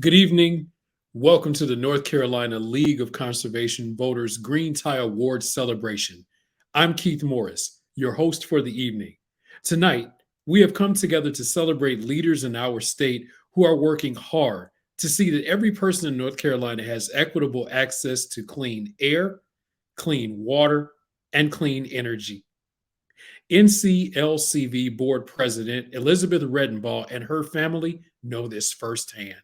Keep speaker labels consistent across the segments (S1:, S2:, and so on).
S1: Good evening. Welcome to the North Carolina League of Conservation Voters Green Tie Awards celebration. I'm Keith Morris, your host for the evening. Tonight, we have come together to celebrate leaders in our state who are working hard to see that every person in North Carolina has equitable access to clean air, clean water, and clean energy. NCLCV Board President Elizabeth Redenbaugh and her family know this firsthand.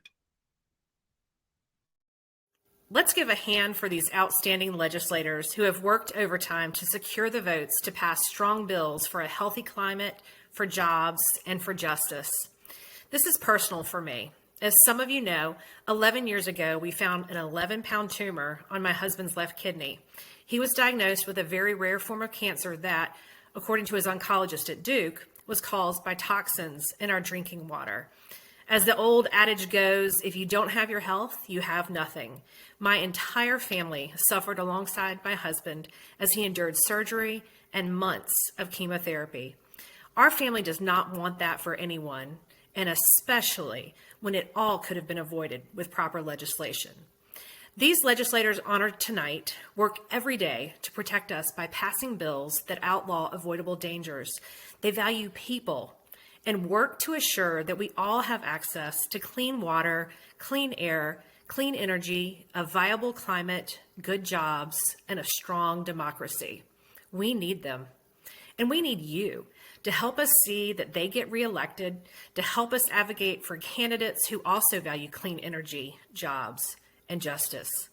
S2: Let's give a hand for these outstanding legislators who have worked overtime to secure the votes to pass strong bills for a healthy climate, for jobs, and for justice. This is personal for me. As some of you know, 11 years ago, we found an 11-pound tumor on my husband's left kidney. He was diagnosed with a very rare form of cancer that, according to his oncologist at Duke, was caused by toxins in our drinking water. As the old adage goes, if you don't have your health, you have nothing. My entire family suffered alongside my husband as he endured surgery and months of chemotherapy. Our family does not want that for anyone, and especially when it all could have been avoided with proper legislation. These legislators honored tonight work every day to protect us by passing bills that outlaw avoidable dangers. They value people and work to assure that we all have access to clean water, clean air, clean energy, a viable climate, good jobs, and a strong democracy. We need them. And we need you to help us see that they get reelected, to help us advocate for candidates who also value clean energy, jobs, and justice.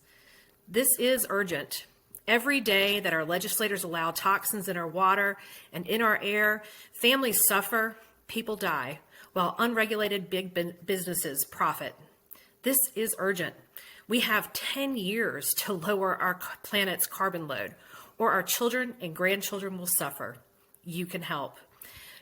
S2: This is urgent. Every day that our legislators allow toxins in our water and in our air, families suffer, people die, while unregulated big businesses profit. This is urgent. We have 10 years to lower our planet's carbon load, or our children and grandchildren will suffer. You can help.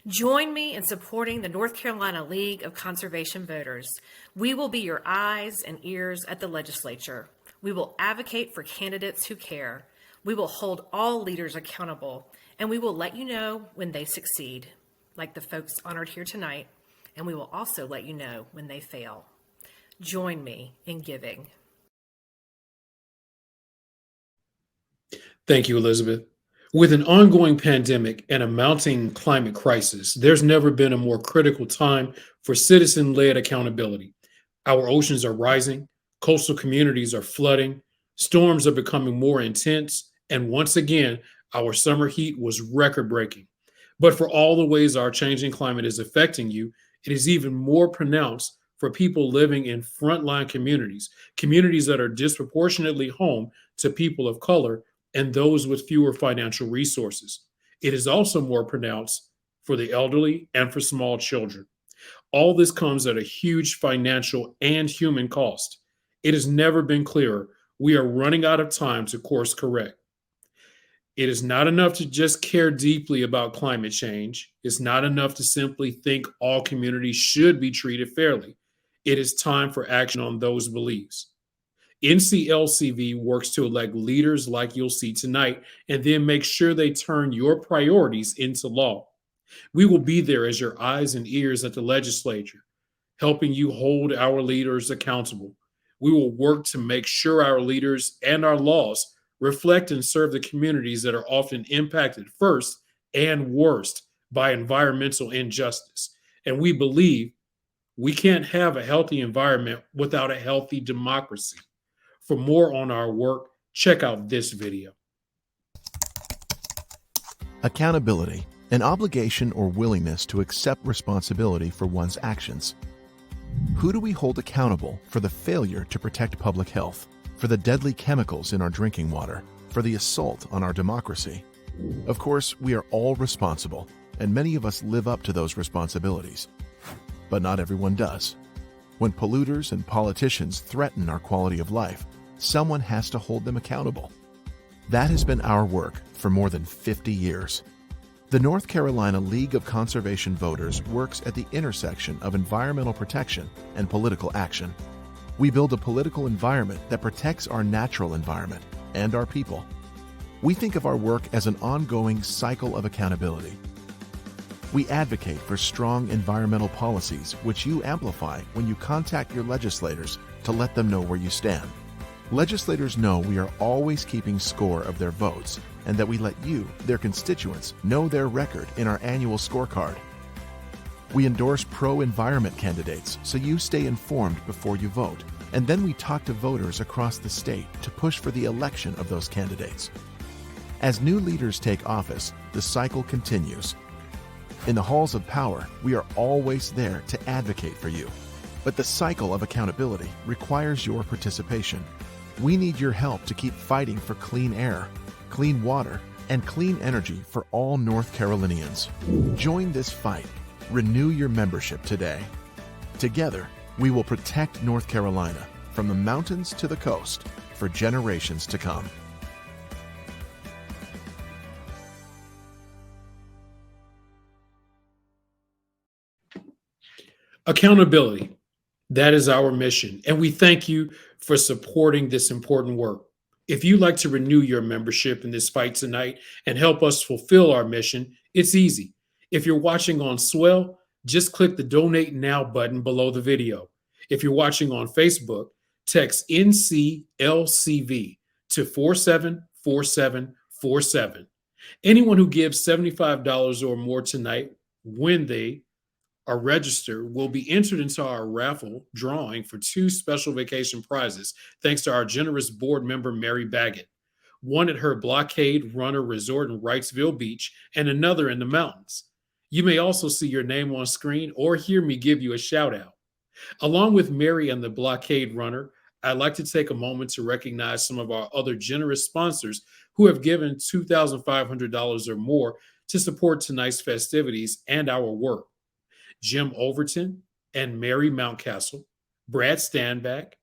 S2: Join me in supporting the North Carolina League of Conservation Voters. We will be your eyes and ears at the legislature. We will advocate for candidates who care. We will hold all leaders accountable, and we will let you know when they succeed, like the folks honored here tonight, and we will also let you know when they fail. Join me in giving.
S1: Thank you, Elizabeth. With an ongoing pandemic and a mounting climate crisis, there's never been a more critical time for citizen-led accountability. Our oceans are rising, coastal communities are flooding, storms are becoming more intense, and once again, our summer heat was record-breaking. But for all the ways our changing climate is affecting you, it is even more pronounced for people living in frontline communities, communities that are disproportionately home to people of color and those with fewer financial resources. It is also more pronounced for the elderly and for small children. All this comes at a huge financial and human cost. It has never been clearer. We are running out of time to course correct. It is not enough to just care deeply about climate change. It's not enough to simply think all communities should be treated fairly. It is time for action on those beliefs. NCLCV works to elect leaders like you'll see tonight and then make sure they turn your priorities into law. We will be there as your eyes and ears at the legislature, helping you hold our leaders accountable. We will work to make sure our leaders and our laws reflect and serve the communities that are often impacted first and worst by environmental injustice. And we believe we can't have a healthy environment without a healthy democracy. For more on our work, check out this video.
S3: Accountability, an obligation or willingness to accept responsibility for one's actions. Who do we hold accountable for the failure to protect public health, for the deadly chemicals in our drinking water, for the assault on our democracy? Of course, we are all responsible, and many of us live up to those responsibilities. But not everyone does. When polluters and politicians threaten our quality of life, someone has to hold them accountable. That has been our work for more than 50 years. The North Carolina League of Conservation Voters works at the intersection of environmental protection and political action. We build a political environment that protects our natural environment and our people. We think of our work as an ongoing cycle of accountability. We advocate for strong environmental policies, which you amplify when you contact your legislators to let them know where you stand. Legislators know we are always keeping score of their votes and that we let you, their constituents, know their record in our annual scorecard. We endorse pro-environment candidates so you stay informed before you vote, and then we talk to voters across the state to push for the election of those candidates. As new leaders take office, the cycle continues. In the halls of power, we are always there to advocate for you. But the cycle of accountability requires your participation. We need your help to keep fighting for clean air, clean water, and clean energy for all North Carolinians. Join this fight. Renew your membership today. Together, we will protect North Carolina from the mountains to the coast for generations to come.
S1: Accountability. That is our mission, and we thank you for supporting this important work. If you'd like to renew your membership in this fight tonight and help us fulfill our mission, it's easy. If you're watching on Swell, just click the Donate Now button below the video. If you're watching on Facebook, text NCLCV to 474747. Anyone who gives $75 or more tonight, when they are registered, will be entered into our raffle drawing for 2 special vacation prizes, thanks to our generous board member, Mary Baggett. One at her Blockade Runner Resort in Wrightsville Beach and another in the mountains. You may also see your name on screen or hear me give you a shout out. Along with Mary and the Blockade Runner, I'd like to take a moment to recognize some of our other generous sponsors who have given $2,500 or more to support tonight's festivities and our work. Jim Overton and Mary Mountcastle, Brad Standback,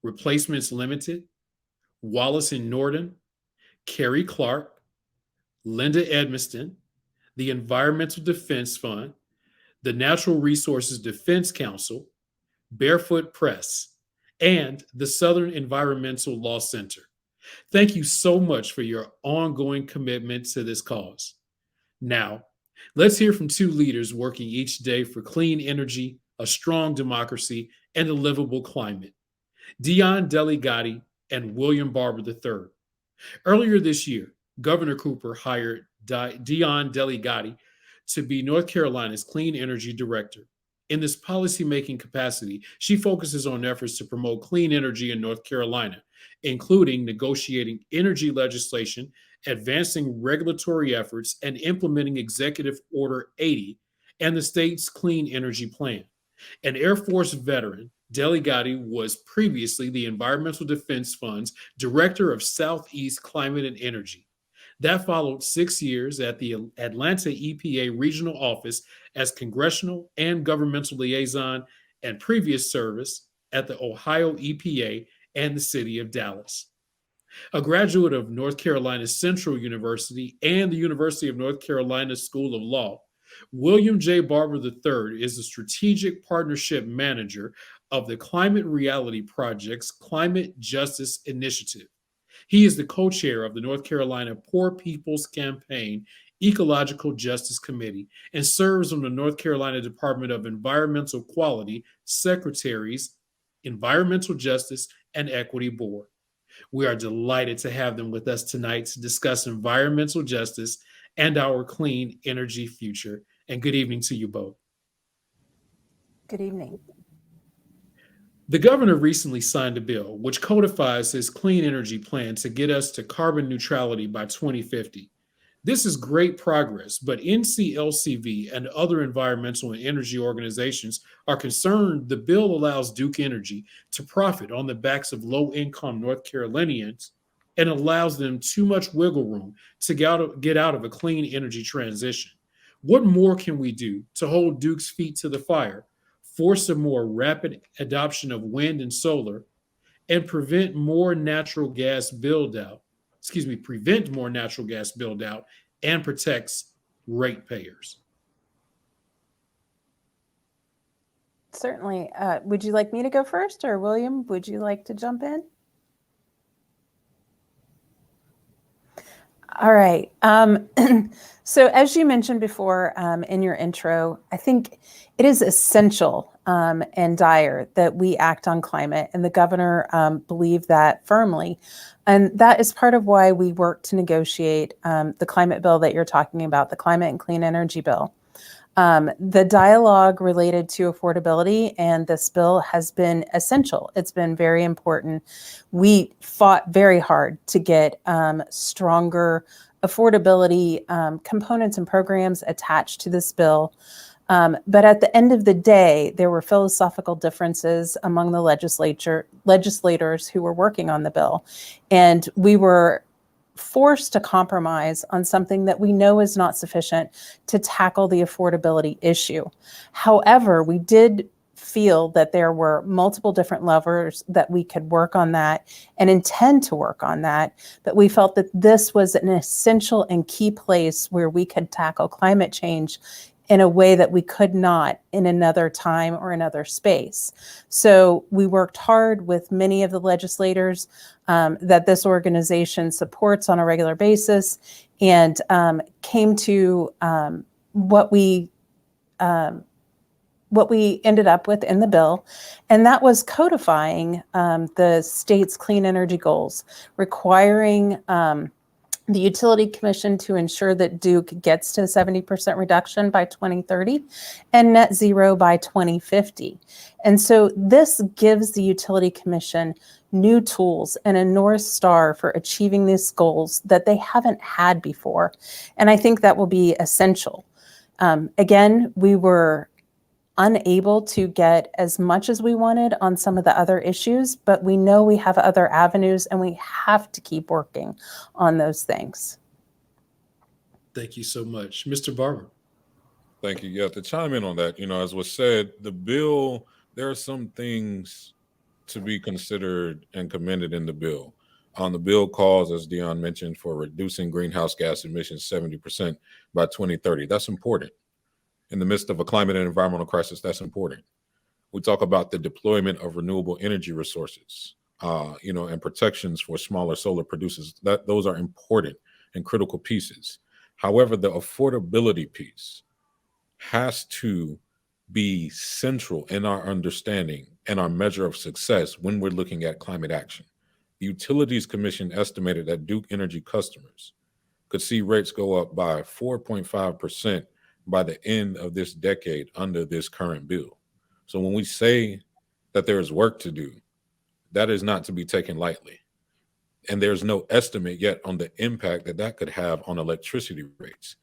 S1: Replacements Limited, Wallace and Norton, Kerry Clark, Linda Edmiston, the Environmental Defense Fund, the Natural Resources Defense Council, Barefoot Press, and the Southern Environmental Law Center. Thank you so much for your ongoing commitment to this cause. Now, let's hear from 2 leaders working each day for clean energy, a strong democracy, and a livable climate. Dion Delegati and William Barber III. Earlier this year, Governor Cooper hired Dion Delegati to be North Carolina's Clean Energy Director. In this policymaking capacity, she focuses on efforts to promote clean energy in North Carolina, including negotiating energy legislation, advancing regulatory efforts, and implementing Executive Order 80 and the state's Clean Energy Plan. An Air Force veteran, Delegati was previously the Environmental Defense Fund's Director of Southeast Climate and Energy. That followed 6 years at the Atlanta EPA Regional Office as Congressional and Governmental Liaison and previous service at the Ohio EPA and the City of Dallas. A graduate of North Carolina Central University and the University of North Carolina School of Law, William J. Barber III is the Strategic Partnership Manager of the Climate Reality Project's Climate Justice Initiative. He is the co-chair of the North Carolina Poor People's Campaign Ecological Justice Committee and serves on the North Carolina Department of Environmental Quality Secretary's Environmental Justice and Equity Board. We are delighted to have them with us tonight to discuss environmental justice and our clean energy future. And good evening to you both.
S4: Good evening.
S1: The governor recently signed a bill which codifies his clean energy plan to get us to carbon neutrality by 2050. This is great progress, but NCLCV and other environmental and energy organizations are concerned the bill allows Duke Energy to profit on the backs of low-income North Carolinians and allows them too much wiggle room to get out of a clean energy transition. What more can we do to hold Duke's feet to the fire, force a more rapid adoption of wind and solar, and prevent more natural gas build-out and protects ratepayers?
S4: Certainly. Would you like me to go first, or William, would you like to jump in? All right. So as you mentioned before in your intro, I think it is essential and dire that we act on climate, and the governor believed that firmly. And that is part of why we work to negotiate the climate bill that you're talking about, the Climate and Clean Energy Bill. The dialogue related to affordability and this bill has been essential. It's been very important. We fought very hard to get stronger affordability components and programs attached to this bill. But at the end of the day, there were philosophical differences among the legislators who were working on the bill. And we were forced to compromise on something that we know is not sufficient to tackle the affordability issue. However, we did feel that there were multiple different levers that we could work on that and intend to work on that, but we felt that this was an essential and key place where we could tackle climate change in a way that we could not in another time or another space. So we worked hard with many of the legislators that this organization supports on a regular basis, and came to what we ended up with in the bill, and that was codifying the state's clean energy goals, requiring the Utility Commission to ensure that Duke gets to 70% reduction by 2030 and net zero by 2050. And so this gives the Utility Commission new tools and a North Star for achieving these goals that they haven't had before. And I think that will be essential. Again, we were unable to get as much as we wanted on some of the other issues, but we know we have other avenues and we have to keep working on those things.
S1: Thank you so much. Mr. Barber.
S5: Thank you. Yeah, to chime in on that, as was said, the bill, there are some things to be considered and commended in the bill. The bill calls, as Dion mentioned, for reducing greenhouse gas emissions 70% by 2030. That's important. In the midst of a climate and environmental crisis, that's important. We talk about the deployment of renewable energy resources, and protections for smaller solar producers. Those are important and critical pieces. However, the affordability piece has to be central in our understanding and our measure of success when we're looking at climate action. The Utilities Commission estimated that Duke Energy customers could see rates go up by 4.5% by the end of this decade under this current bill. So when we say that there is work to do, that is not to be taken lightly. And there's no estimate yet on the impact that that could have on electricity rates.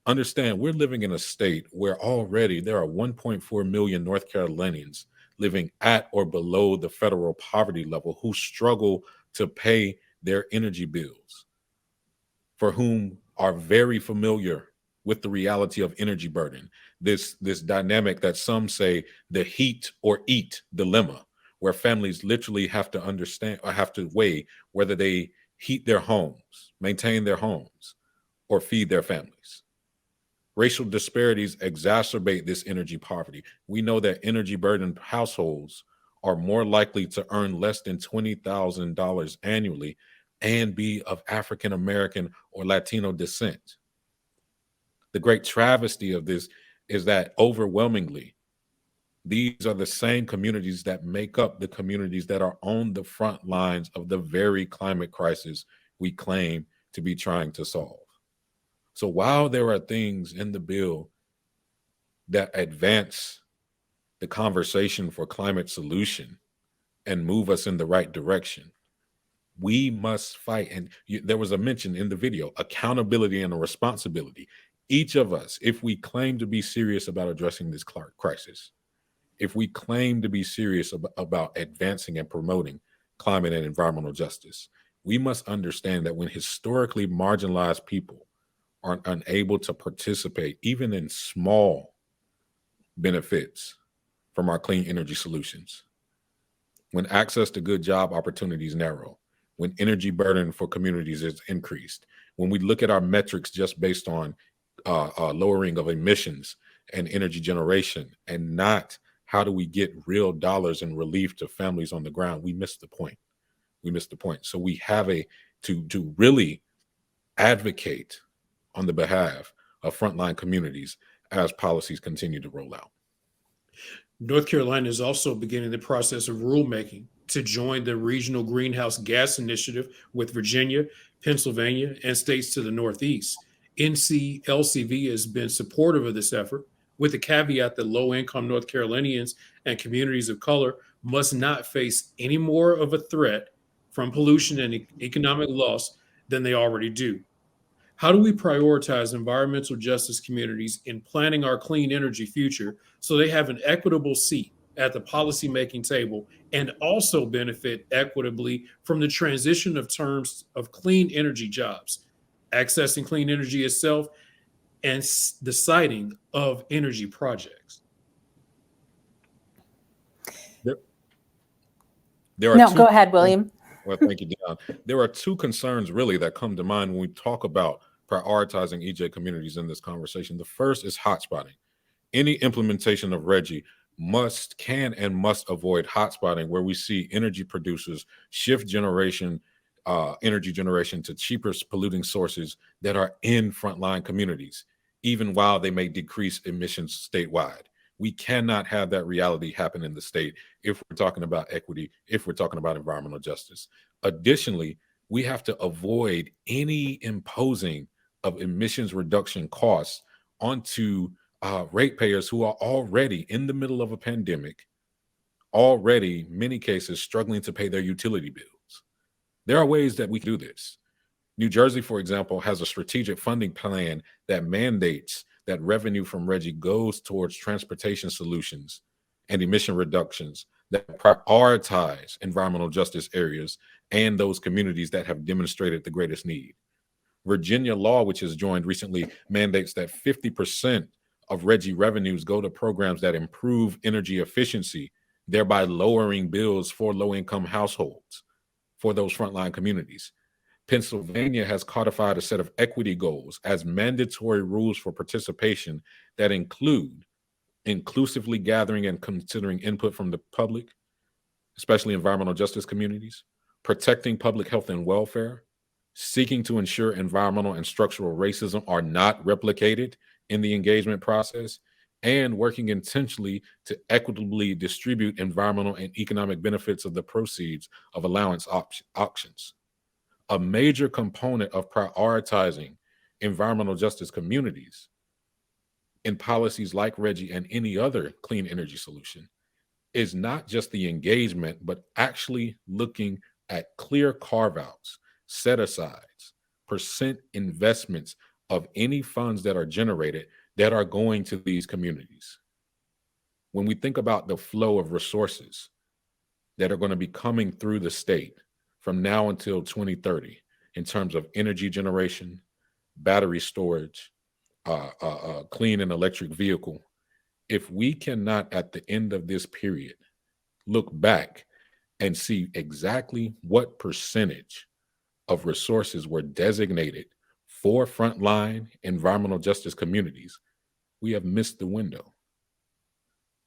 S5: Understand, we're living in a state where already there are 1.4 million North Carolinians living at or below the federal poverty level who struggle to pay their energy bills, for whom are very familiar with the reality of energy burden, this dynamic that some say the heat or eat dilemma, where families literally have to understand or have to weigh whether they heat their homes, maintain their homes, or feed their families. Racial disparities exacerbate this energy poverty. We know that energy burdened households are more likely to earn less than $20,000 annually and be of African American or Latino descent. The great travesty of this is that overwhelmingly, these are the same communities that make up the communities that are on the front lines of the very climate crisis we claim to be trying to solve. So while there are things in the bill that advance the conversation for climate solution and move us in the right direction, we must fight. And there was a mention in the video, accountability and a responsibility. Each of us, if we claim to be serious about addressing this crisis, if we claim to be serious about advancing and promoting climate and environmental justice, we must understand that when historically marginalized people are unable to participate, even in small benefits from our clean energy solutions, when access to good job opportunities narrow, when energy burden for communities is increased, when we look at our metrics just based on lowering of emissions and energy generation and not how do we get real dollars and relief to families on the ground, we miss the point. We miss the point. So we have to really advocate on the behalf of frontline communities as policies continue to roll out.
S1: North Carolina is also beginning the process of rulemaking to join the Regional Greenhouse Gas Initiative with Virginia, Pennsylvania, and states to the Northeast. NCLCV has been supportive of this effort, with the caveat that low-income North Carolinians and communities of color must not face any more of a threat from pollution and economic loss than they already do. How do we prioritize environmental justice communities in planning our clean energy future so they have an equitable seat at the policymaking table and also benefit equitably from the transition of terms of clean energy jobs, accessing clean energy itself, and the siting of energy projects?
S5: There are
S4: No, go ahead, William.
S5: Well, thank you, Dion. There are two concerns really that come to mind when we talk about prioritizing EJ communities in this conversation. The first is hotspotting. Any implementation of RGGI can and must avoid hotspotting, where we see energy producers shift energy generation to cheaper polluting sources that are in frontline communities, even while they may decrease emissions statewide. We cannot have that reality happen in the state if we're talking about equity, if we're talking about environmental justice. Additionally, we have to avoid any imposing of emissions reduction costs onto ratepayers who are already in the middle of a pandemic, already, many cases, struggling to pay their utility bills. There are ways that we can do this. New Jersey, for example, has a strategic funding plan that mandates that revenue from RGGI goes towards transportation solutions and emission reductions that prioritize environmental justice areas and those communities that have demonstrated the greatest need. Virginia law, which has joined recently, mandates that 50% of RGGI revenues go to programs that improve energy efficiency, thereby lowering bills for low-income households for those frontline communities. Pennsylvania has codified a set of equity goals as mandatory rules for participation that include inclusively gathering and considering input from the public, especially environmental justice communities, protecting public health and welfare, seeking to ensure environmental and structural racism are not replicated in the engagement process, and working intentionally to equitably distribute environmental and economic benefits of the proceeds of allowance auctions. A major component of prioritizing environmental justice communities in policies like RGGI and any other clean energy solution is not just the engagement, but actually looking at clear carve-outs, set-asides, percent investments of any funds that are generated that are going to these communities. When we think about the flow of resources that are going to be coming through the state from now until 2030 in terms of energy generation, battery storage, clean and electric vehicle, if we cannot at the end of this period look back and see exactly what percentage of resources were designated for frontline environmental justice communities, we have missed the window.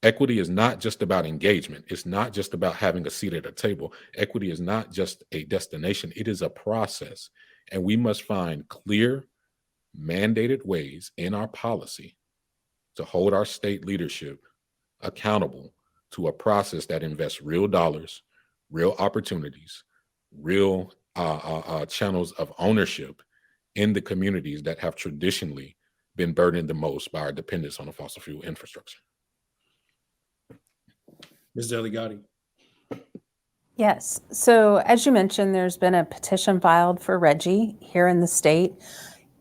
S5: Equity is not just about engagement. It's not just about having a seat at a table. Equity is not just a destination. It is a process. And we must find clear, mandated ways in our policy to hold our state leadership accountable to a process that invests real dollars, real opportunities, real channels of ownership in the communities that have traditionally been burdened the most by our dependence on the fossil fuel infrastructure.
S1: Ms. Delegati.
S4: Yes. So as you mentioned, there's been a petition filed for RGGI here in the state.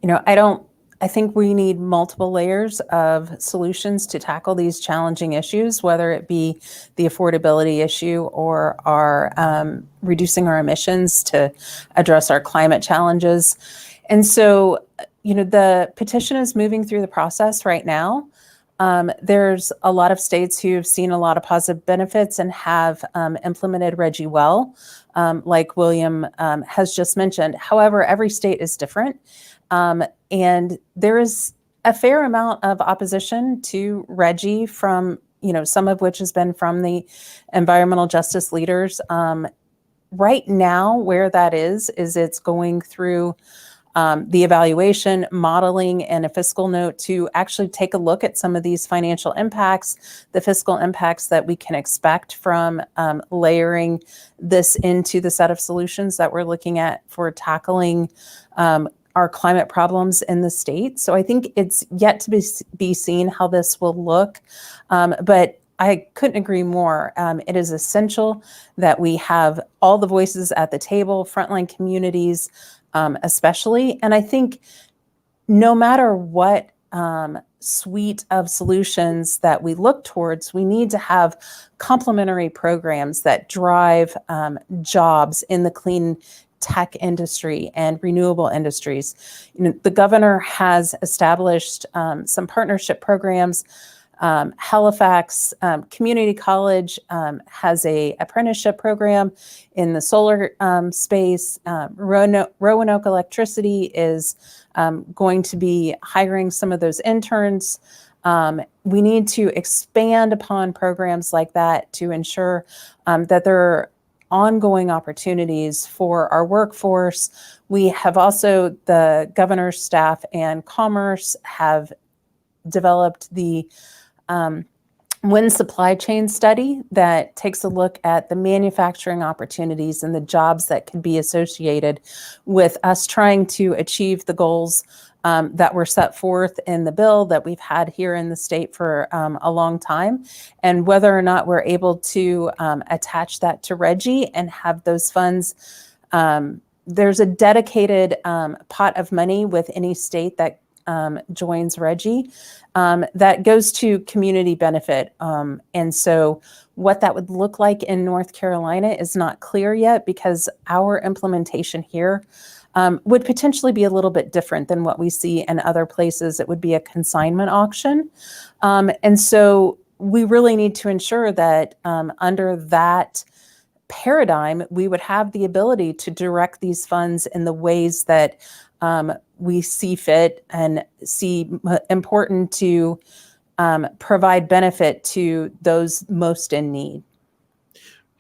S4: I think we need multiple layers of solutions to tackle these challenging issues, whether it be the affordability issue or our reducing our emissions to address our climate challenges. And so, the petition is moving through the process right now. There's a lot of states who have seen a lot of positive benefits and have implemented RGGI well, like William has just mentioned. However, every state is different. And there is a fair amount of opposition to RGGI from, some of which has been from the environmental justice leaders. Right now, where that is it's going through the evaluation, modeling, and a fiscal note to actually take a look at some of these financial impacts, the fiscal impacts that we can expect from layering this into the set of solutions that we're looking at for tackling our climate problems in the state. So I think it's yet to be seen how this will look, but I couldn't agree more. It is essential that we have all the voices at the table, frontline communities especially. And I think no matter what suite of solutions that we look towards, we need to have complementary programs that drive jobs in the clean tech industry and renewable industries. The governor has established some partnership programs. Halifax Community College has a apprenticeship program in the solar space. Roanoke Electricity is going to be hiring some of those interns. We need to expand upon programs like that to ensure that there are ongoing opportunities for our workforce. We have also, the governor's staff and Commerce have developed the wind supply chain study that takes a look at the manufacturing opportunities and the jobs that can be associated with us trying to achieve the goals that were set forth in the bill that we've had here in the state for a long time, and whether or not we're able to attach that to RGGI and have those funds. There's a dedicated pot of money with any state that joins RGGI that goes to community benefit. And so what that would look like in North Carolina is not clear yet, because our implementation here would potentially be a little bit different than what we see in other places. It would be a consignment auction. And so we really need to ensure that under that paradigm, we would have the ability to direct these funds in the ways that we see fit and see important to provide benefit to those most in need.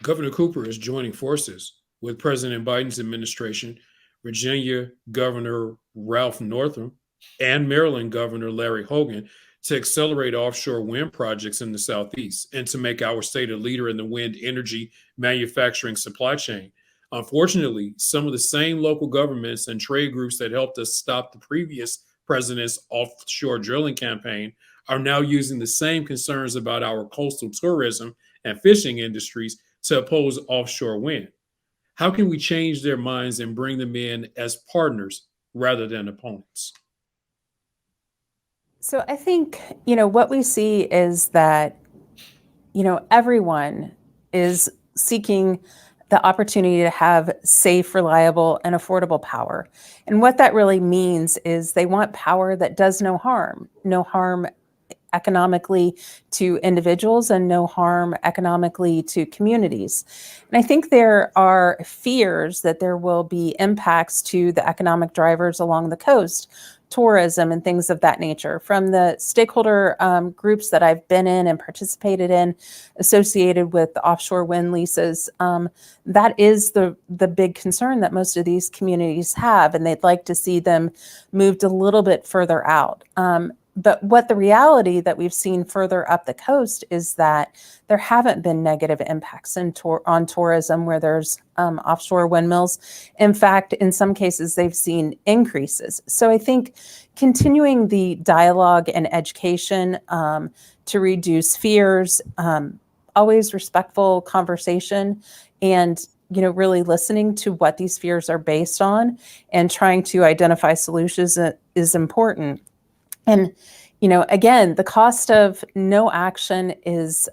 S1: Governor Cooper is joining forces with President Biden's administration, Virginia Governor Ralph Northam, and Maryland Governor Larry Hogan to accelerate offshore wind projects in the Southeast and to make our state a leader in the wind energy manufacturing supply chain. Unfortunately, some of the same local governments and trade groups that helped us stop the previous president's offshore drilling campaign are now using the same concerns about our coastal tourism and fishing industries to oppose offshore wind. How can we change their minds and bring them in as partners rather than opponents?
S4: So I think, what we see is that, everyone is seeking the opportunity to have safe, reliable, and affordable power. And what that really means is they want power that does no harm economically to individuals and no harm economically to communities. And I think there are fears that there will be impacts to the economic drivers along the coast, tourism and things of that nature. From the stakeholder groups that I've been in and participated in associated with the offshore wind leases, that is the big concern that most of these communities have, and they'd like to see them moved a little bit further out. But what the reality that we've seen further up the coast is that there haven't been negative impacts on tourism where there's offshore windmills. In fact, in some cases, they've seen increases. So I think continuing the dialogue and education to reduce fears, always respectful conversation, and really listening to what these fears are based on and trying to identify solutions is important. And, again, the cost of no action is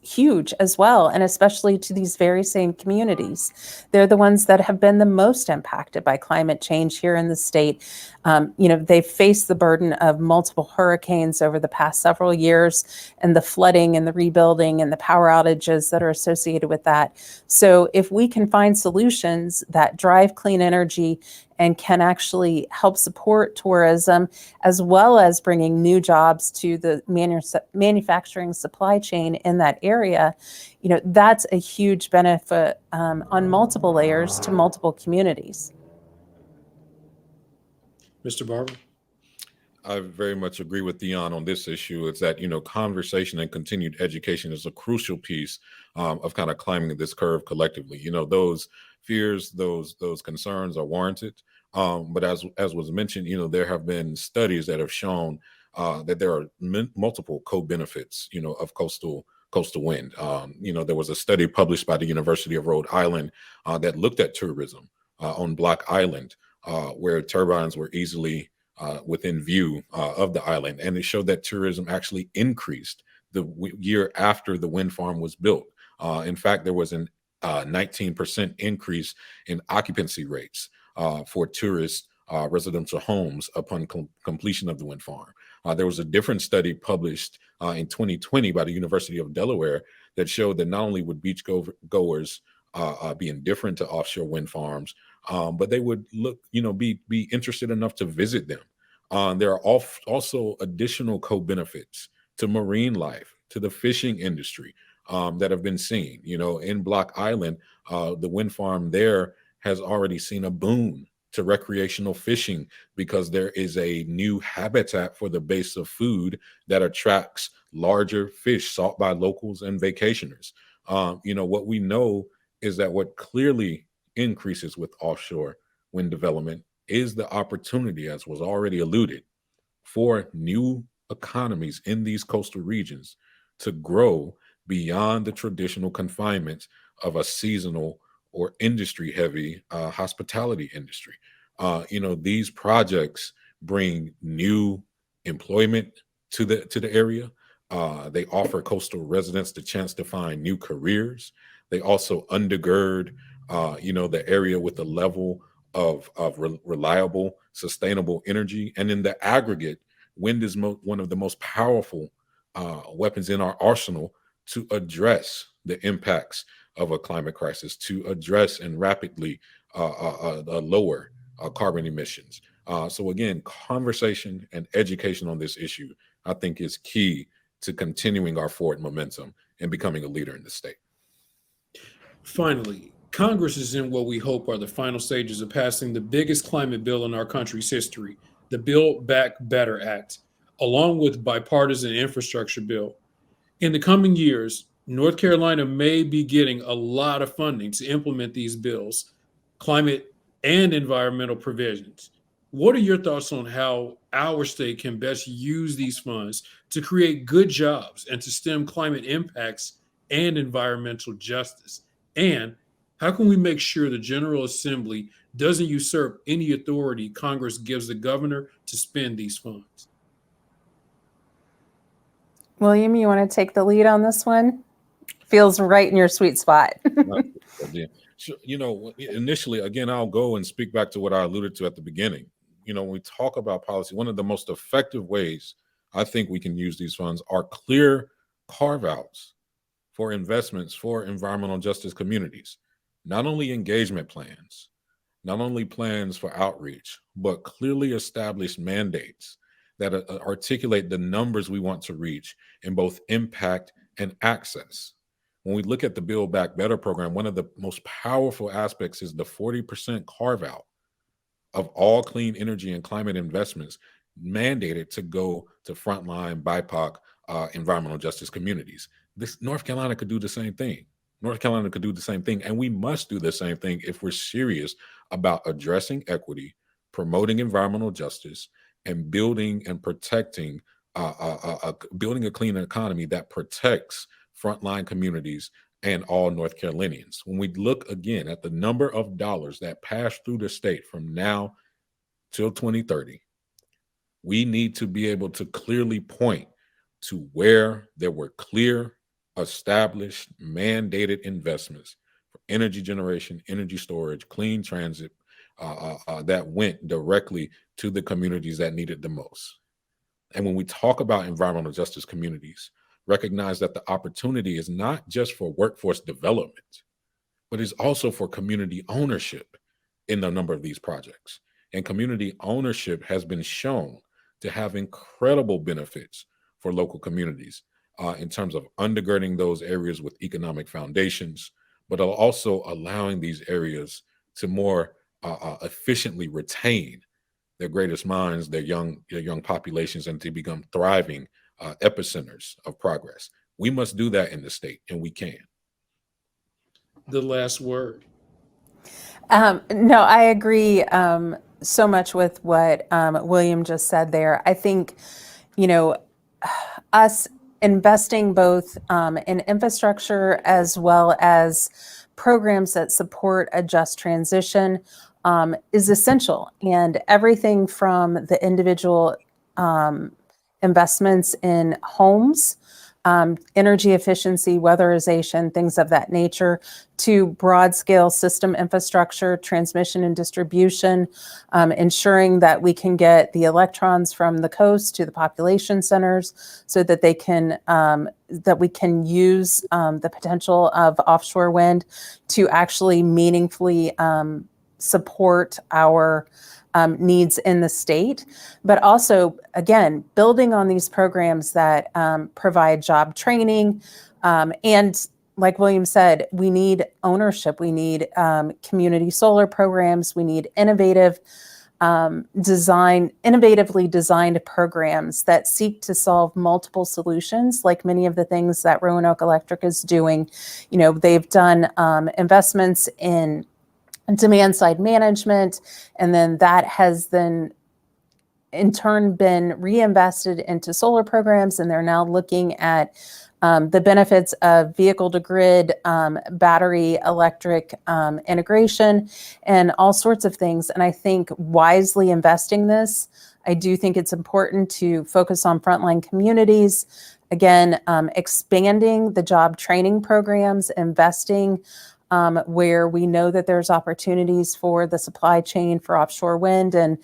S4: huge as well, and especially to these very same communities. They're the ones that have been the most impacted by climate change here in the state. They've faced the burden of multiple hurricanes over the past several years, and the flooding and the rebuilding and the power outages that are associated with that. So if we can find solutions that drive clean energy and can actually help support tourism as well as bringing new jobs to the manufacturing supply chain in that area, that's a huge benefit on multiple layers to multiple communities.
S1: Mr. Barber?
S5: I very much agree with Dion on this issue. It's that, conversation and continued education is a crucial piece of kind of climbing this curve collectively. Those fears, those concerns are warranted. But as was mentioned, there have been studies that have shown that there are multiple co-benefits, of coastal wind. There was a study published by the University of Rhode Island that looked at tourism on Block Island, where turbines were easily within view of the island. And it showed that tourism actually increased the year after the wind farm was built. In fact, there was an 19% increase in occupancy rates for tourist residential homes upon completion of the wind farm. There was a different study published in 2020 by the University of Delaware that showed that not only would beach goers be indifferent to offshore wind farms, but they would be interested enough to visit them. There are also additional co-benefits to marine life, to the fishing industry that have been seen. In Block Island, the wind farm there has already seen a boon to recreational fishing because there is a new habitat for the base of food that attracts larger fish sought by locals and vacationers. What we know is that what clearly increases with offshore wind development is the opportunity, as was already alluded, for new economies in these coastal regions to grow beyond the traditional confinements of a seasonal or industry-heavy hospitality industry. These projects bring new employment to the area. They offer coastal residents the chance to find new careers. They also undergird, the area with a level of reliable, sustainable energy. And in the aggregate, wind is one of the most powerful weapons in our arsenal to address the impacts of a climate crisis, to address and rapidly lower carbon emissions. So again, conversation and education on this issue, I think, is key to continuing our forward momentum and becoming a leader in the state.
S1: Finally, Congress is in what we hope are the final stages of passing the biggest climate bill in our country's history, the Build Back Better Act, along with bipartisan infrastructure bill. In the coming years, North Carolina may be getting a lot of funding to implement these bills, climate and environmental provisions. What are your thoughts on how our state can best use these funds to create good jobs and to stem climate impacts and environmental justice? And how can we make sure the General Assembly doesn't usurp any authority Congress gives the governor to spend these funds?
S4: William, you want to take the lead on this one? Feels right in your sweet spot.
S5: So, initially, again, I'll go and speak back to what I alluded to at the beginning. When we talk about policy, one of the most effective ways I think we can use these funds are clear carve-outs for investments for environmental justice communities. Not only engagement plans, not only plans for outreach, but clearly established mandates that articulate the numbers we want to reach in both impact and access. When we look at the Build Back Better program, one of the most powerful aspects is the 40% carve out of all clean energy and climate investments mandated to go to frontline BIPOC environmental justice communities. North Carolina could do the same thing. And we must do the same thing if we're serious about addressing equity, promoting environmental justice, and building and protecting, building a clean economy that protects frontline communities and all North Carolinians. When we look again at the number of dollars that pass through the state from now till 2030, we need to be able to clearly point to where there were clear, established, mandated investments for energy generation, energy storage, clean transit that went directly to the communities that needed the most. And when we talk about environmental justice communities, recognize that the opportunity is not just for workforce development, but is also for community ownership in a number of these projects. And community ownership has been shown to have incredible benefits for local communities in terms of undergirding those areas with economic foundations, but also allowing these areas to more efficiently retain their greatest minds, their young populations, and to become thriving epicenters of progress. We must do that in the state, and we can.
S1: The last word.
S4: No, I agree so much with what William just said there. I think, you know, us investing both in infrastructure as well as programs that support a just transition is essential. And everything from the individual investments in homes, energy efficiency, weatherization, things of that nature, to broad scale system infrastructure, transmission and distribution, ensuring that we can get the electrons from the coast to the population centers so that they can, that we can use the potential of offshore wind to actually meaningfully support our needs in the state, but also, again, building on these programs that provide job training. And like William said, we need ownership. We need community solar programs. We need innovatively designed programs that seek to solve multiple solutions, like many of the things that Roanoke Electric is doing. You know, they've done investments in demand side management, and then that has then in turn been reinvested into solar programs, and they're now looking at the benefits of vehicle to grid, battery electric integration, and all sorts of things. And I think wisely investing this, I do think it's important to focus on frontline communities. Again, expanding the job training programs, investing where we know that there's opportunities for the supply chain for offshore wind, and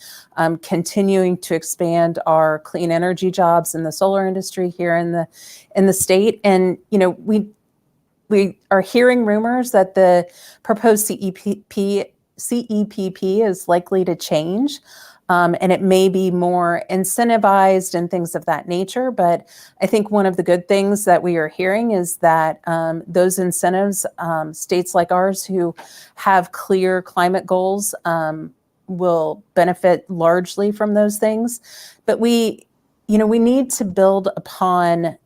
S4: continuing to expand our clean energy jobs in the solar industry here in the state. And you know, we are hearing rumors that the proposed CEPP is likely to change. And it may be more incentivized and things of that nature. But I think one of the good things that we are hearing is that those incentives, states like ours who have clear climate goals will benefit largely from those things. But we need to build upon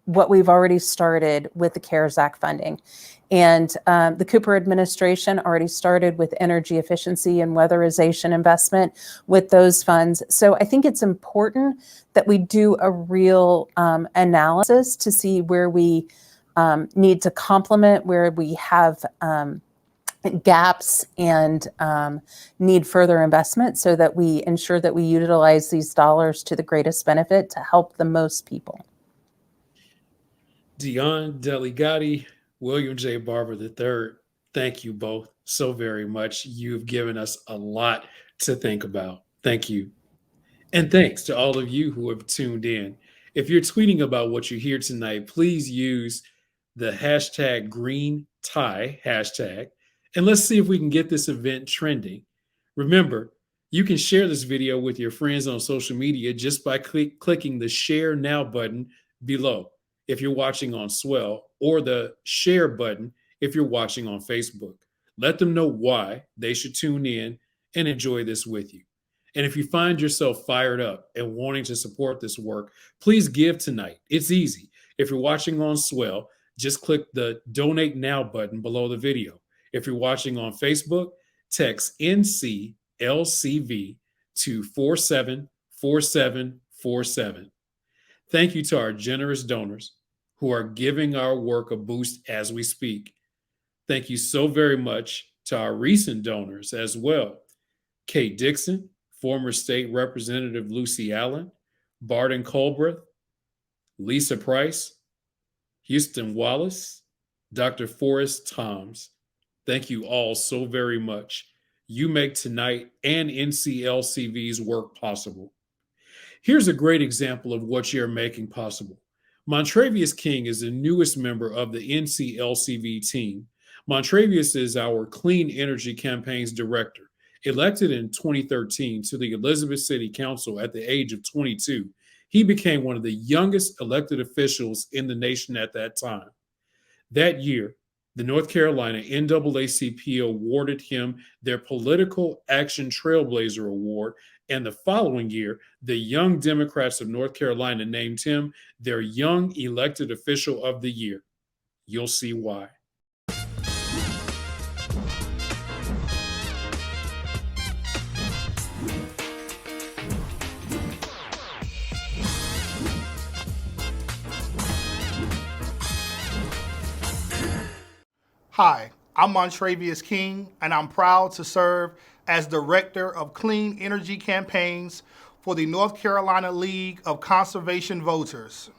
S4: what we've already started with the CARES Act funding. And the Cooper administration already started with energy efficiency and weatherization investment with those funds. So I think it's important that we do a real analysis to see where we need to complement, where we have gaps and need further investment, so that we ensure that we utilize these dollars to the greatest benefit to help the most people.
S1: Dion Deligatti, William J. Barber III, thank you both so very much. You've given us a lot to think about. Thank you. And thanks to all of you who have tuned in. If you're tweeting about what you hear tonight, please use the hashtag green tie hashtag, and let's see if we can get this event trending. Remember, you can share this video with your friends on social media just by clicking the share now button below if you're watching on Swell, or the share button if you're watching on Facebook. Let them know why they should tune in and enjoy this with you. And if you find yourself fired up and wanting to support this work, please give tonight. It's easy. If you're watching on Swell, just click the Donate Now button below the video. If you're watching on Facebook, text NCLCV to 474747. Thank you to our generous donors who are giving our work a boost as we speak. Thank you so very much to our recent donors as well. Kate Dixon, former State Representative Lucy Allen, Barton Colbreth, Lisa Price, Houston Wallace, Dr. Forrest Toms. Thank you all so very much. You make tonight and NCLCV's work possible. Here's a great example of what you're making possible. Montravius King is the newest member of the NCLCV team. Montravius is our Clean Energy Campaigns Director, Elected in 2013 to the Elizabeth City Council at the age of 22, he became one of the youngest elected officials in the nation at that time. That year, the North Carolina NAACP awarded him their Political Action Trailblazer Award, and the following year, the Young Democrats of North Carolina named him their Young Elected Official of the Year. You'll see why.
S6: Hi, I'm Montravius King, and I'm proud to serve as Director of Clean Energy Campaigns for the North Carolina League of Conservation Voters.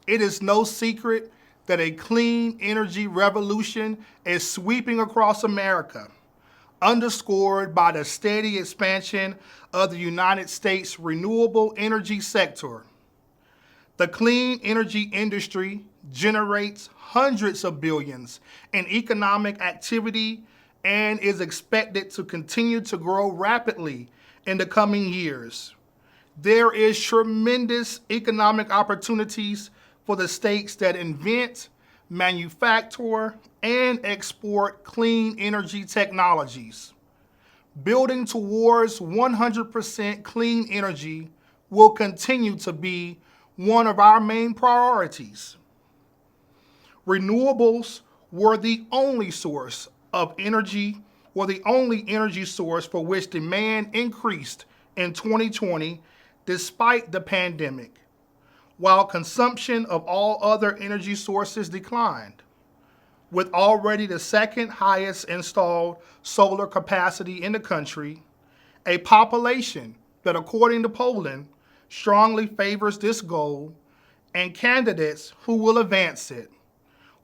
S6: It is no secret that a clean energy revolution is sweeping across America, underscored by the steady expansion of the United States renewable energy sector. The clean energy industry generates hundreds of billions in economic activity and is expected to continue to grow rapidly in the coming years. There is tremendous economic opportunities for the states that invent, manufacture, and export clean energy technologies. Building towards 100% clean energy will continue to be one of our main priorities. Renewables were the only source of energy, the only energy source for which demand increased in 2020 despite the pandemic, while consumption of all other energy sources declined. With already the second highest installed solar capacity in the country, a population that, according to polling, strongly favors this goal, and candidates who will advance it,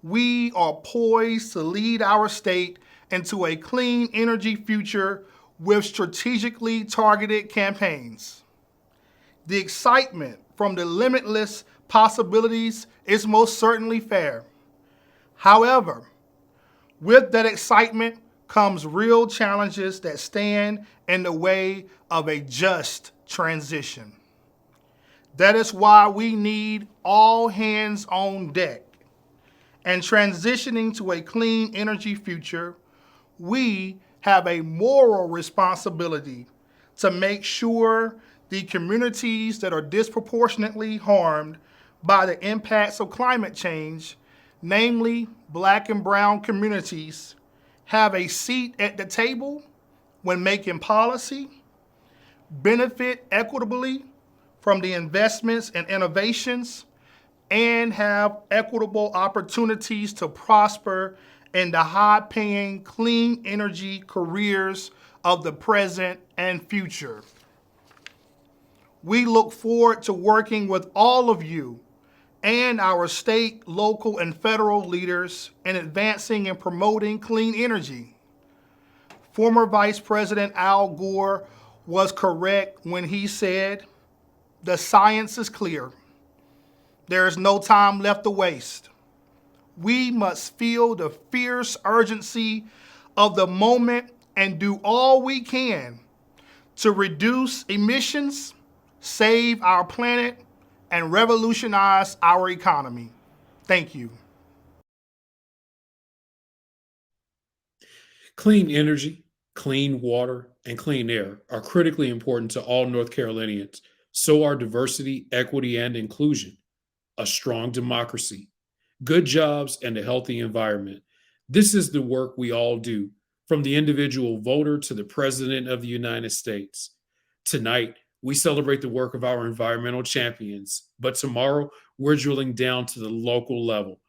S6: we are poised to lead our state into a clean energy future with strategically targeted campaigns. The excitement from the limitless possibilities is most certainly fair. However, with that excitement comes real challenges that stand in the way of a just transition. That is why we need all hands on deck. And transitioning to a clean energy future, we have a moral responsibility to make sure the communities that are disproportionately harmed by the impacts of climate change, namely Black and brown communities, have a seat at the table when making policy, benefit equitably from the investments and innovations, and have equitable opportunities to prosper in the high-paying clean energy careers of the present and future. We look forward to working with all of you and our state, local, and federal leaders in advancing and promoting clean energy. Former Vice President Al Gore was correct when he said, "The science is clear. There is no time left to waste." We must feel the fierce urgency of the moment and do all we can to reduce emissions, save our planet, and revolutionize our economy. Thank you.
S1: Clean energy, clean water, and clean air are critically important to all North Carolinians. So are diversity, equity, and inclusion, a strong democracy, good jobs, and a healthy environment. This is the work we all do, from the individual voter to the President of the United States. Tonight, we celebrate the work of our environmental champions, but tomorrow we're drilling down to the local level.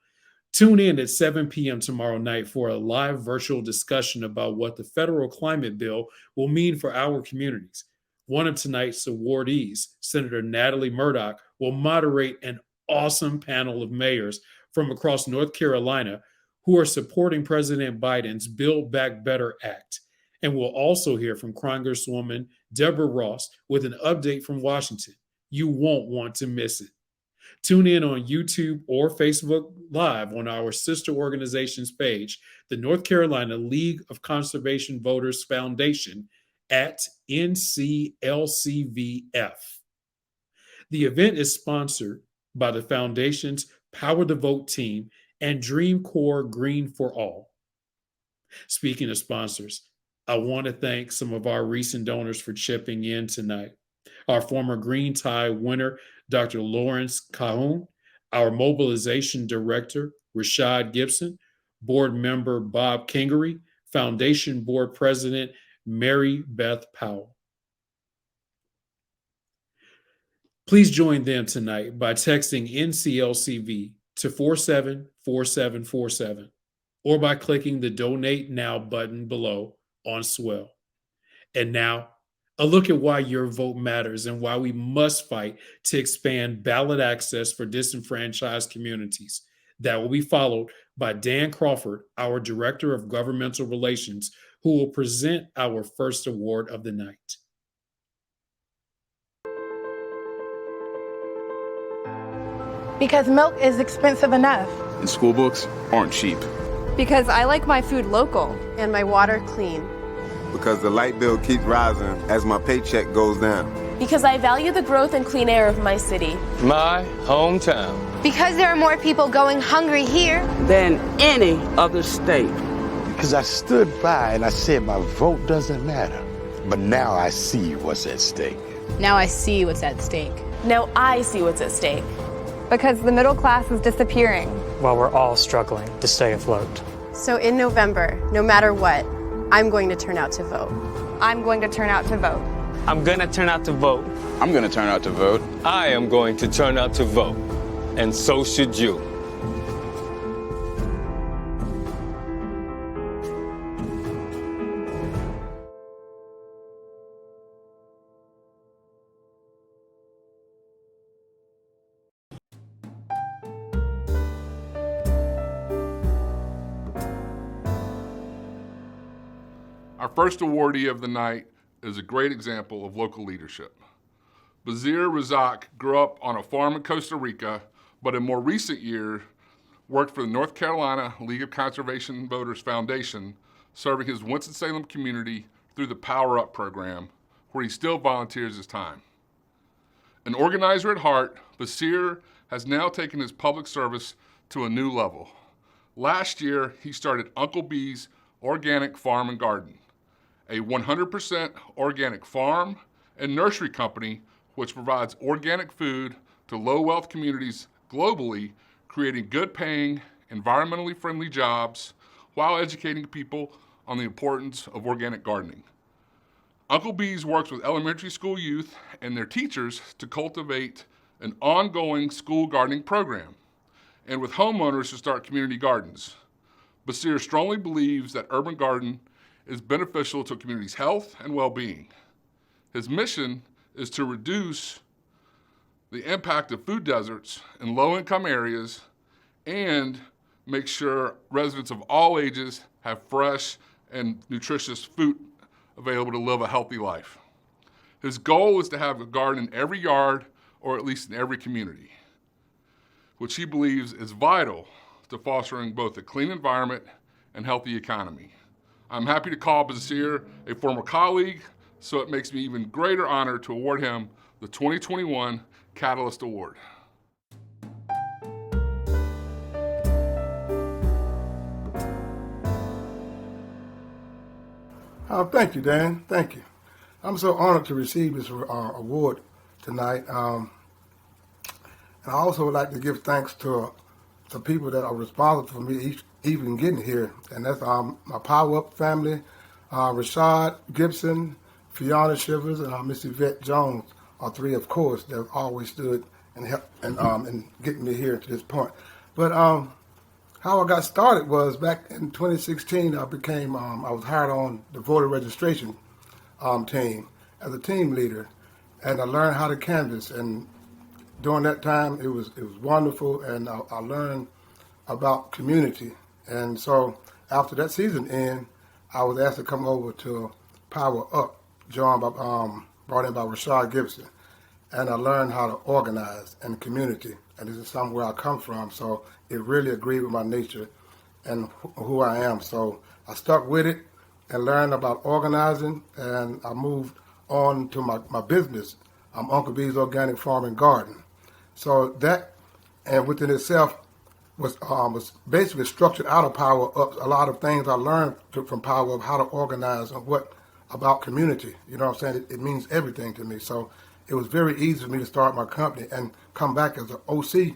S1: Tune in at 7 p.m. tomorrow night for a live virtual discussion about what the federal climate bill will mean for our communities. One of tonight's awardees, Senator Natalie Murdock, will moderate an awesome panel of mayors from across North Carolina who are supporting President Biden's Build Back Better Act. And we'll also hear from Congresswoman Deborah Ross with an update from Washington. You won't want to miss it. Tune in on YouTube or Facebook Live on our sister organization's page, the North Carolina League of Conservation Voters Foundation, at NCLCVF. The event is sponsored by the Foundation's Power the Vote team and Dream Corps Green for All. Speaking of sponsors, I want to thank some of our recent donors for chipping in tonight. Our former Green Tie winner, Dr. Lawrence Cahoon, our mobilization director, Rashad Gibson, board member Bob Kingery, Foundation board president Mary Beth Powell. Please join them tonight by texting NCLCV to 474747 or by clicking the Donate Now button below on Swell. And now, a look at why your vote matters and why we must fight to expand ballot access for disenfranchised communities. That will be followed by Dan Crawford, our Director of Governmental Relations, who will present our first award of the night.
S7: Because milk is expensive enough.
S8: And school books aren't cheap.
S9: Because I like my food local and my water clean.
S10: Because the light bill keeps rising as my paycheck goes down.
S11: Because I value the growth and clean air of my city.
S12: My hometown.
S13: Because there are more people going hungry here
S14: than any other state.
S15: Because I stood by and I said my vote doesn't matter. But now I see what's at stake.
S16: Now I see what's at stake.
S11: Now I see what's at stake.
S9: Because the middle class is disappearing.
S17: While we're all struggling to stay afloat.
S13: So in November, no matter what, I'm going to turn out to vote.
S9: I'm going to turn out to vote.
S12: I'm going to turn out to vote.
S8: I'm going to turn out to vote.
S12: I am going to turn out to vote. And so should you.
S18: Our first awardee of the night is a great example of local leadership. Bazir Razak grew up on a farm in Costa Rica, but in more recent years worked for the North Carolina League of Conservation Voters Foundation, serving his Winston-Salem community through the Power Up program, where he still volunteers his time. An organizer at heart, Bazir has now taken his public service to a new level. Last year, he started Uncle B's Organic Farm and Garden, a 100% organic farm and nursery company which provides organic food to low-wealth communities globally, creating good-paying, environmentally friendly jobs while educating people on the importance of organic gardening. Uncle B's works with elementary school youth and their teachers to cultivate an ongoing school gardening program, and with homeowners to start community gardens. Basir strongly believes that urban garden is beneficial to a community's health and well-being. His mission is to reduce the impact of food deserts in low-income areas and make sure residents of all ages have fresh and nutritious food available to live a healthy life. His goal is to have a garden in every yard or at least in every community, which he believes is vital to fostering both a clean environment and healthy economy. I'm happy to call Basir a former colleague, so it makes me even greater honor to award him the 2021 Catalyst Award.
S19: Thank you, Dan. Thank you. I'm so honored to receive this award tonight. And I also would like to give thanks to the people that are responsible for me even getting here. And that's my Power Up family, Rashad Gibson, Fiona Shivers, and Miss Yvette Jones are three, of course, that have always stood and helped and getting me here to this point. But how I got started was back in 2016. I was hired on the voter registration team as a team leader, and I learned how to canvass. And during that time, it was wonderful, and I learned about community. And so after that season ended, I was asked to come over to Power Up, brought in by Rashad Gibson, and I learned how to organize in the community. And this is somewhere I come from, so it really agreed with my nature and who I am. So I stuck with it, and learned about organizing, and I moved on to my business, Uncle B's Organic Farm and Garden. So that, and within itself, was basically structured out of Power Ups. A lot of things I learned from Power Up, how to organize and what about community. You know what I'm saying? It means everything to me. So it was very easy for me to start my company and come back as an OC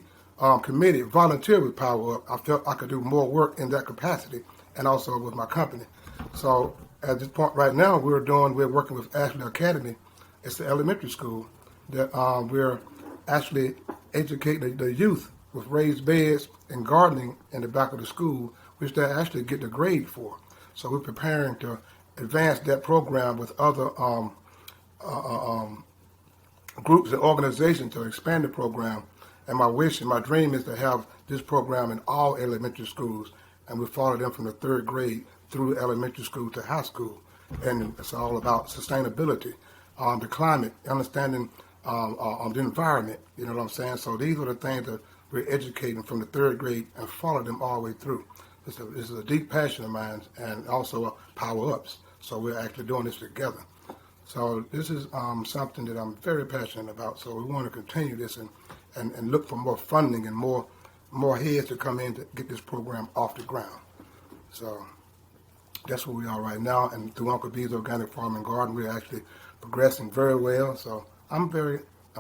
S19: committee, volunteer with Power Up. I felt I could do more work in that capacity and also with my company. So at this point right now, we're working with Ashley Academy. It's the elementary school that we're actually educating the youth with raised beds and gardening in the back of the school, which they actually get the grade for. So we're preparing to advance that program with other groups and organizations to expand the program. And my wish and my dream is to have this program in all elementary schools, and we follow them from the 3rd grade through elementary school to high school. And it's all about sustainability, the climate, understanding the environment, you know what I'm saying? So these are the things that we're educating from the 3rd grade and follow them all the way through. This is a deep passion of mine, and also Power Ups. So we're actually doing this together. So this is something that I'm very passionate about. So we want to continue this and look for more funding and more heads to come in to get this program off the ground. So that's where we are right now. And through Uncle B's Organic Farm and Garden, we're actually progressing very well. So I'm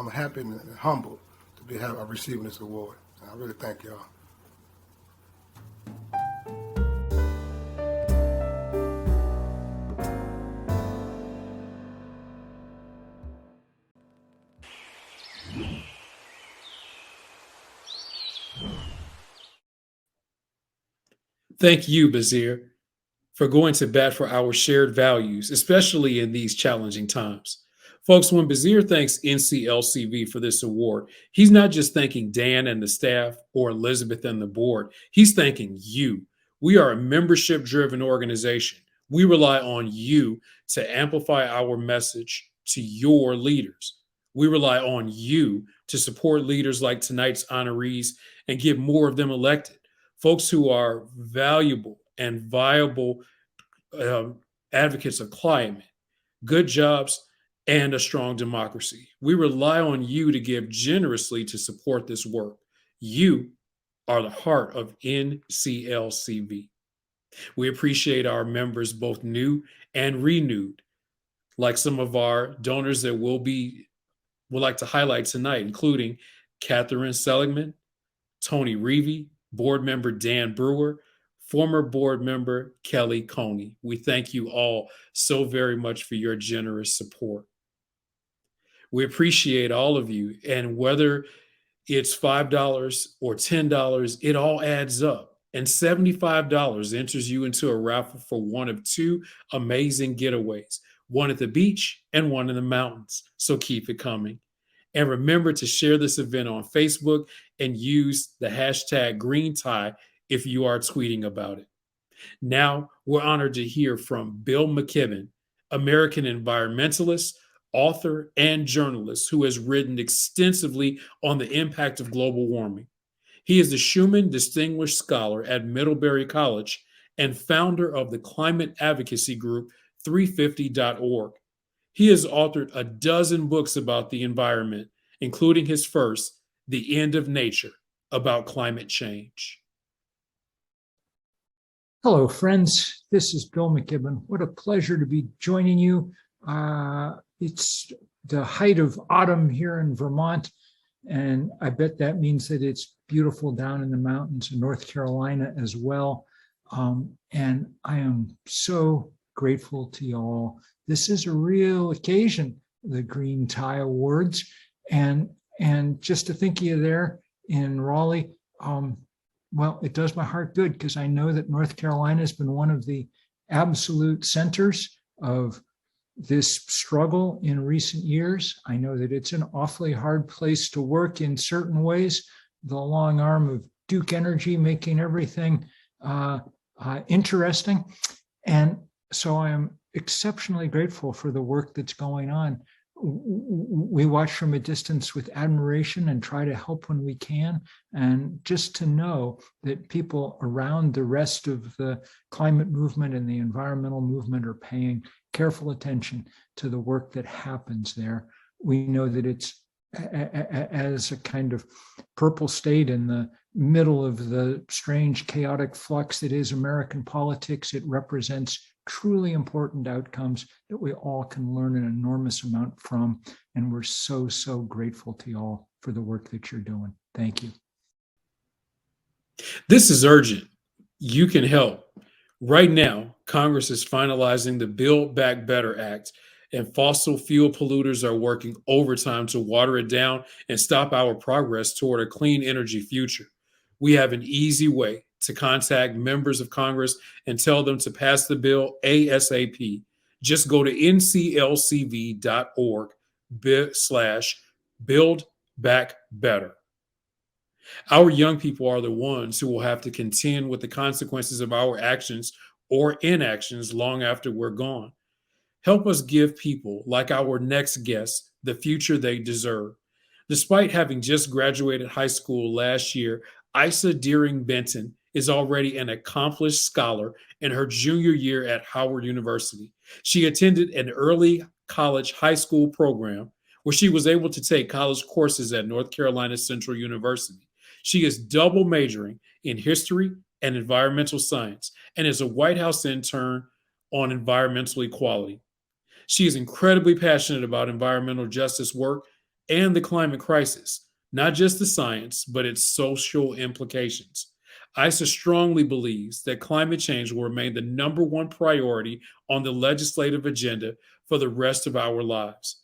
S19: happy and humbled to be receiving this award. And I really thank y'all.
S1: Thank you, Bazir, for going to bat for our shared values, especially in these challenging times. Folks, when Bazir thanks NCLCV for this award, he's not just thanking Dan and the staff or Elizabeth and the board. He's thanking you. We are a membership-driven organization. We rely on you to amplify our message to your leaders. We rely on you to support leaders like tonight's honorees and get more of them elected. Folks who are valuable and viable advocates of climate, good jobs, and a strong democracy. We rely on you to give generously to support this work. You are the heart of NCLCV. We appreciate our members, both new and renewed, like some of our donors that would like to highlight tonight, including Catherine Seligman, Tony Reevy, board member Dan Brewer, former board member Kelly Coney. We thank you all so very much for your generous support. We appreciate all of you, and whether it's $5 or $10, it all adds up. And $75 enters you into a raffle for one of 2 amazing getaways, one at the beach and one in the mountains. So keep it coming. And remember to share this event on Facebook and use the hashtag #GreenTie if you are tweeting about it. Now, we're honored to hear from Bill McKibben, American environmentalist, author, and journalist who has written extensively on the impact of global warming. He is the Schumann Distinguished Scholar at Middlebury College and founder of the climate advocacy group 350.org. He has authored a dozen books about the environment, including his first, The End of Nature, about climate change.
S20: Hello, friends. This is Bill McKibben. What a pleasure to be joining you. It's the height of autumn here in Vermont, and I bet that means that it's beautiful down in the mountains in North Carolina as well. And I am so grateful to you all. This is a real occasion, the Green Tie Awards, and just to think of you there in Raleigh, well, it does my heart good because I know that North Carolina has been one of the absolute centers of this struggle in recent years. I know that it's an awfully hard place to work in certain ways, the long arm of Duke Energy making everything interesting. And so I am exceptionally grateful for the work that's going on we watch from a distance with admiration and try to help when we can. And just to know that people around the rest of the climate movement and the environmental movement are paying careful attention to the work that happens there. We know that it's as a kind of purple state in the middle of the strange, chaotic flux that is American politics. It represents truly important outcomes that we all can learn an enormous amount from. And we're so, so grateful to you all for the work that you're doing. Thank you.
S1: This is urgent. You can help. Right now, Congress is finalizing the Build Back Better Act, and fossil fuel polluters are working overtime to water it down and stop our progress toward a clean energy future. We have an easy way to contact members of Congress and tell them to pass the bill ASAP. Just go to nclcv.org/buildbackbetter. Our young people are the ones who will have to contend with the consequences of our actions or inactions long after we're gone. Help us give people like our next guest the future they deserve. Despite having just graduated high school last year, Isa Deering Benton is already an accomplished scholar in her junior year at Howard University. She attended an early college high school program where she was able to take college courses at North Carolina Central University. She is double majoring in history and environmental science and is a White House intern on environmental equality. She is incredibly passionate about environmental justice work and the climate crisis, not just the science, but its social implications. Isa strongly believes that climate change will remain the number one priority on the legislative agenda for the rest of our lives.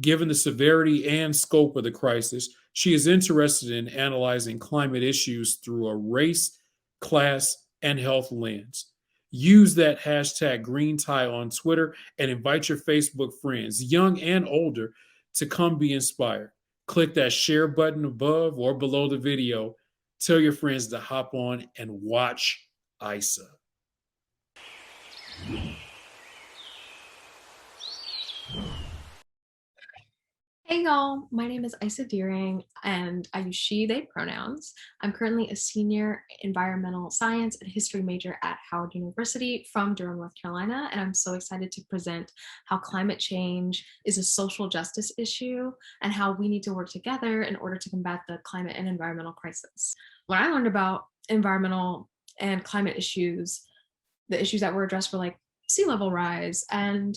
S1: Given the severity and scope of the crisis, she is interested in analyzing climate issues through a race, class, and health lens. Use that hashtag #GreenTie on Twitter and invite your Facebook friends, young and older, to come be inspired. Click that share button above or below the video. Tell your friends to hop on and watch Isa.
S21: Hey y'all, my name is Isa Deering and I use she, they pronouns. I'm currently a senior environmental science and history major at Howard University from Durham, North Carolina, and I'm so excited to present how climate change is a social justice issue and how we need to work together in order to combat the climate and environmental crisis. When I learned about environmental and climate issues, the issues that were addressed were like sea level rise and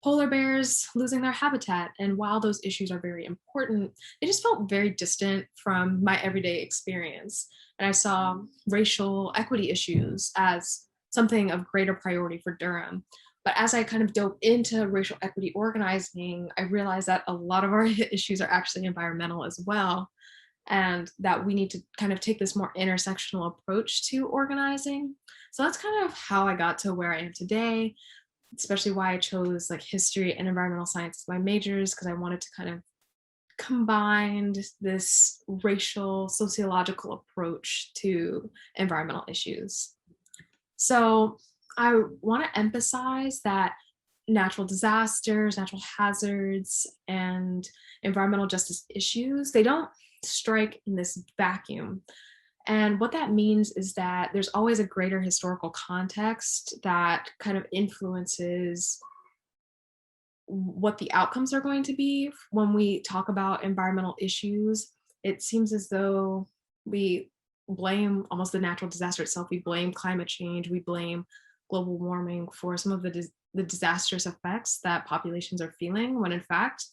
S21: polar bears losing their habitat. And while those issues are very important, they just felt very distant from my everyday experience. And I saw racial equity issues as something of greater priority for Durham. But as I kind of dove into racial equity organizing, I realized that a lot of our issues are actually environmental as well, and that we need to kind of take this more intersectional approach to organizing. So that's kind of how I got to where I am today, especially why I chose like history and environmental science as my majors, because I wanted to kind of combine this racial sociological approach to environmental issues. So I want to emphasize that natural disasters, natural hazards, and environmental justice issues, they don't strike in this vacuum. And what that means is that there's always a greater historical context that kind of influences what the outcomes are going to be. When we talk about environmental issues, it seems as though we blame almost the natural disaster itself. We blame climate change, we blame global warming for some of the disastrous effects that populations are feeling, when in fact,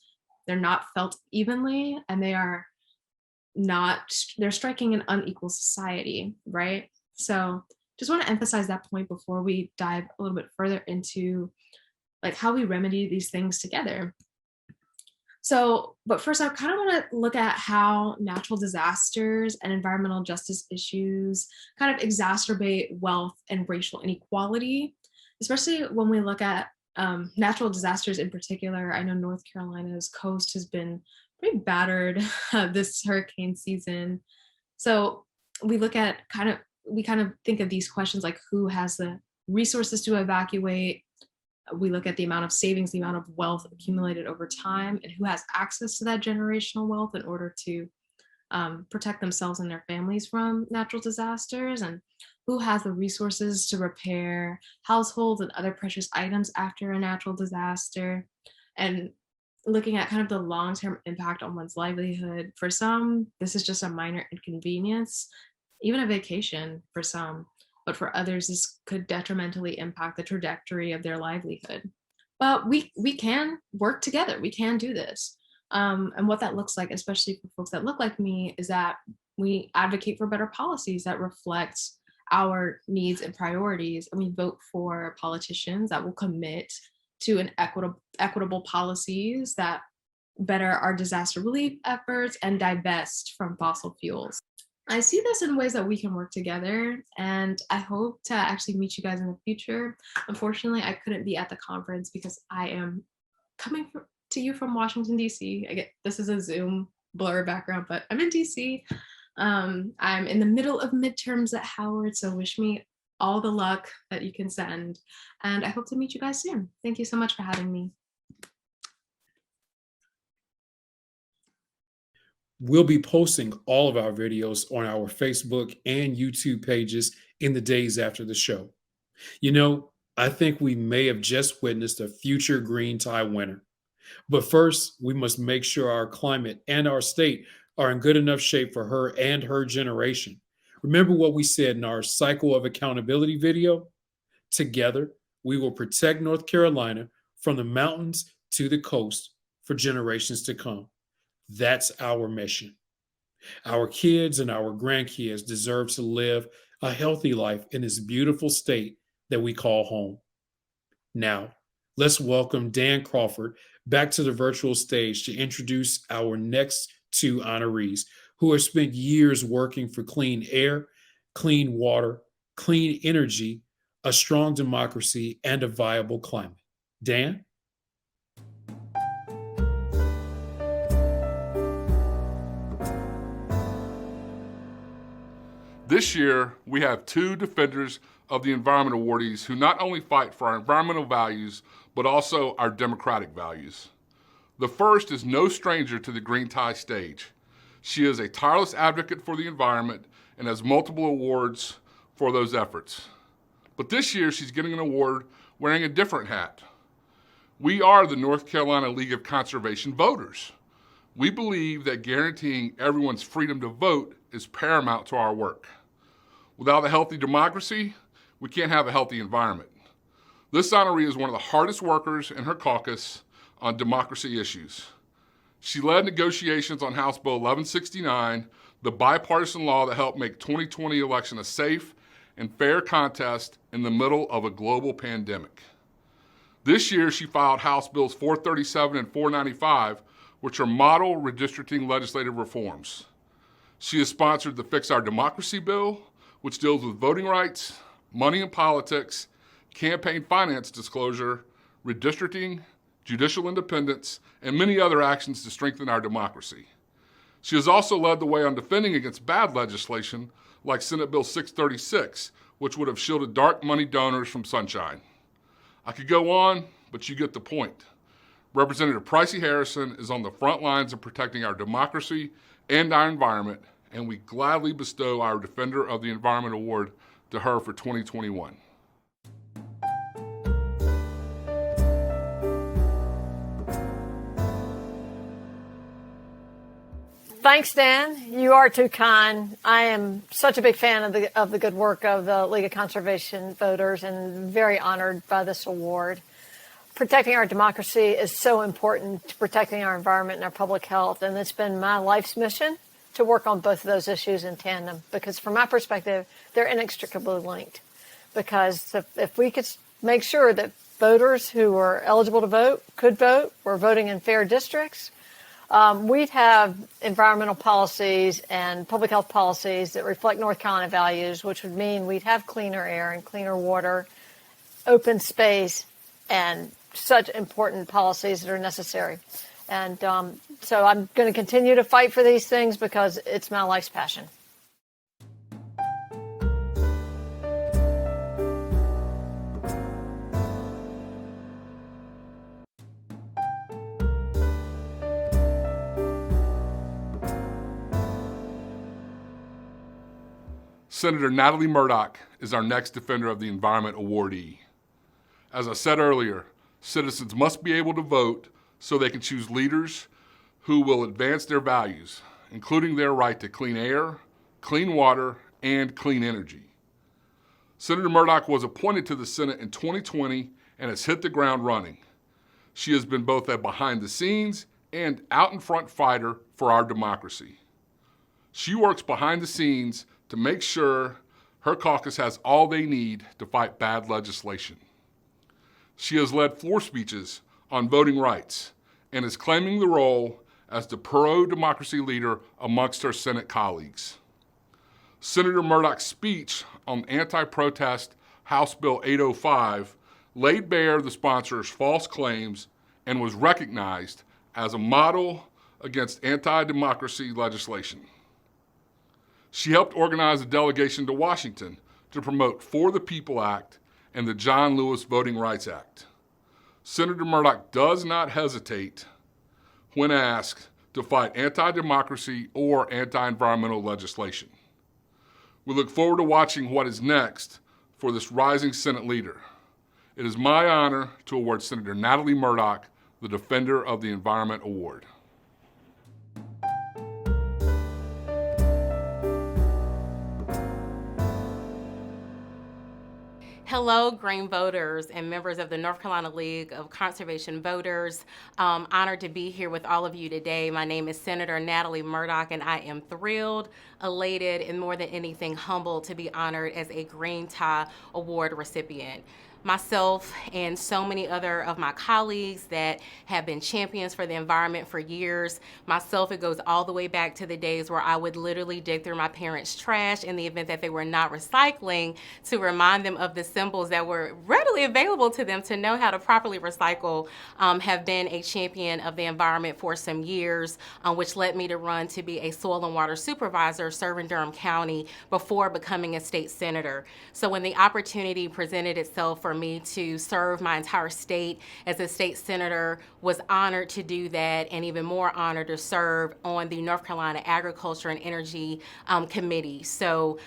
S21: they're not felt evenly, and they're striking an unequal society, right? So just want to emphasize that point before we dive a little bit further into like how we remedy these things together. So, but first I kind of want to look at how natural disasters and environmental justice issues kind of exacerbate wealth and racial inequality, especially when we look at natural disasters in particular. I know North Carolina's coast has been pretty battered this hurricane season. So we look at we kind of think of these questions like who has the resources to evacuate, We look at the amount of savings, the amount of wealth accumulated over time, and who has access to that generational wealth in order to protect themselves and their families from natural disasters, and who has the resources to repair households and other precious items after a natural disaster, and looking at kind of the long-term impact on one's livelihood. For some, this is just a minor inconvenience, even a vacation for some, but for others, this could detrimentally impact the trajectory of their livelihood. But we can work together. We can do this. And what that looks like, especially for folks that look like me, is that we advocate for better policies that reflect our needs and priorities, and we vote for politicians that will commit to an equitable policies that better our disaster relief efforts and divest from fossil fuels. I see this in ways that we can work together, and I hope to actually meet you guys in the future. Unfortunately, I couldn't be at the conference because I am coming to you from Washington, D.C. This is a Zoom blur background, but I'm in D.C. I'm in the middle of midterms at Howard, so wish me all the luck that you can send. And I hope to meet you guys soon. Thank you so much for having me.
S1: We'll be posting all of our videos on our Facebook and YouTube pages in the days after the show. You know, I think we may have just witnessed a future green tie winner. But first, we must make sure our climate and our state are in good enough shape for her and her generation. Remember what we said in our Cycle of Accountability video? Together, we will protect North Carolina from the mountains to the coast for generations to come. That's our mission. Our kids and our grandkids deserve to live a healthy life in this beautiful state that we call home. Now, let's welcome Dan Crawford back to the virtual stage to introduce our next two honorees who have spent years working for clean air, clean water, clean energy, a strong democracy, and a viable climate. Dan?
S18: This year, we have two defenders of the environment awardees who not only fight for our environmental values, but also our democratic values. The first is no stranger to the green tie stage. She is a tireless advocate for the environment and has multiple awards for those efforts. But this year, she's getting an award wearing a different hat. We are the North Carolina League of Conservation Voters. We believe that guaranteeing everyone's freedom to vote is paramount to our work. Without a healthy democracy, we can't have a healthy environment. This honoree is one of the hardest workers in her caucus on democracy issues. She led negotiations on House Bill 1169, the bipartisan law that helped make 2020 election a safe and fair contest in the middle of a global pandemic. This year, she filed House Bills 437 and 495, which are model redistricting legislative reforms. She has sponsored the Fix Our Democracy bill, which deals with voting rights, money in politics, campaign finance disclosure, redistricting, judicial independence, and many other actions to strengthen our democracy. She has also led the way on defending against bad legislation like Senate Bill 636, which would have shielded dark money donors from sunshine. I could go on, but you get the point. Representative Pricey Harrison is on the front lines of protecting our democracy and our environment, and we gladly bestow our Defender of the Environment Award to her for 2021.
S2: Thanks, Dan. You are too kind. I am such a big fan of the good work of the League of Conservation Voters and very honored by this award. Protecting our democracy is so important to protecting our environment and our public health, and it's been my life's mission to work on both of those issues in tandem, because from my perspective, they're inextricably linked. Because if we could make sure that voters who are eligible to vote could vote, we're voting in fair districts, we'd have environmental policies and public health policies that reflect North Carolina values, which would mean we'd have cleaner air and cleaner water, open space, and such important policies that are necessary. And so I'm going to continue to fight for these things because it's my life's passion.
S18: Senator Natalie Murdock is our next Defender of the Environment awardee. As I said earlier, citizens must be able to vote so they can choose leaders who will advance their values, including their right to clean air, clean water, and clean energy. Senator Murdock was appointed to the Senate in 2020 and has hit the ground running. She has been both a behind-the-scenes and out-in-front fighter for our democracy. She works behind the scenes to make sure her caucus has all they need to fight bad legislation. She has led floor speeches on voting rights and is claiming the role as the pro-democracy leader amongst her Senate colleagues. Senator Murdock's speech on anti-protest House Bill 805 laid bare the sponsor's false claims and was recognized as a model against anti-democracy legislation. She helped organize a delegation to Washington to promote For the People Act and the John Lewis Voting Rights Act. Senator Murdock does not hesitate when asked to fight anti-democracy or anti-environmental legislation. We look forward to watching what is next for this rising Senate leader. It is my honor to award Senator Natalie Murdock the Defender of the Environment Award.
S3: Hello, Green voters and members of the North Carolina League of Conservation Voters. Honored to be here with all of you today. My name is Senator Natalie Murdock, and I am thrilled, elated, and more than anything, humbled to be honored as a Green Tie Award recipient. Myself and so many other of my colleagues that have been champions for the environment for years. Myself, it goes all the way back to the days where I would literally dig through my parents' trash in the event that they were not recycling to remind them of the symbols that were readily available to them to know how to properly recycle. Have been a champion of the environment for some years, which led me to run to be a soil and water supervisor serving Durham County before becoming a state senator. So when the opportunity presented itself for me to serve my entire state as a state senator, was honored to do that, and even more honored to serve on the North Carolina Agriculture and Energy Committee. So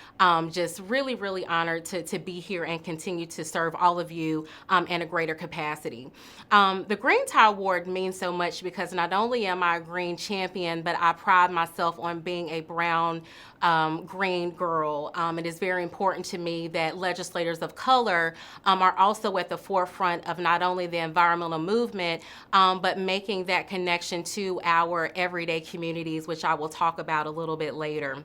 S3: just really, really honored to be here and continue to serve all of you in a greater capacity. The Green Tie Award means so much because not only am I a green champion, but I pride myself on being a brown green girl. It is very important to me that legislators of color are also at the forefront of not only the environmental movement, but making that connection to our everyday communities, which I will talk about a little bit later.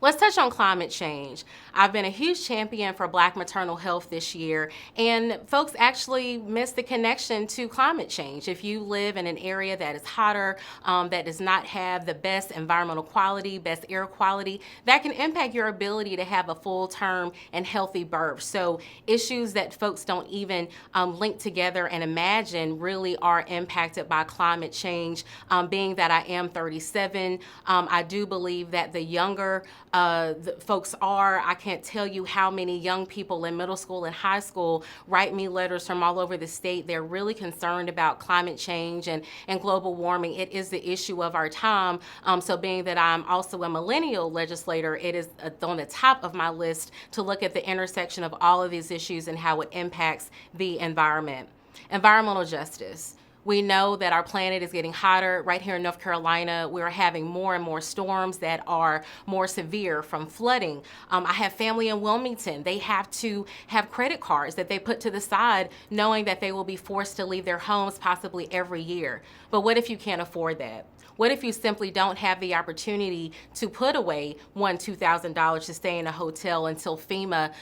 S3: Let's touch on climate change. I've been a huge champion for Black maternal health this year, and folks actually miss the connection to climate change. If you live in an area that is hotter, that does not have the best environmental quality, best air quality, that can impact your ability to have a full-term and healthy birth. So issues that folks don't even link together and imagine really are impacted by climate change. Being that I am 37, I do believe that the younger the folks are, I can't tell you how many young people in middle school and high school write me letters from all over the state. They're really concerned about climate change and global warming. It is the issue of our time. So being that I'm also a millennial legislator, it is on the top of my list to look at the intersection of all of these issues and how it impacts the environment. Environmental justice. We know that our planet is getting hotter. Right here in North Carolina, we're having more and more storms that are more severe, from flooding. I have family in Wilmington. They have to have credit cards that they put to the side, knowing that they will be forced to leave their homes possibly every year. But what if you can't afford that? What if you simply don't have the opportunity to put away $1,000, $2,000 to stay in a hotel until FEMA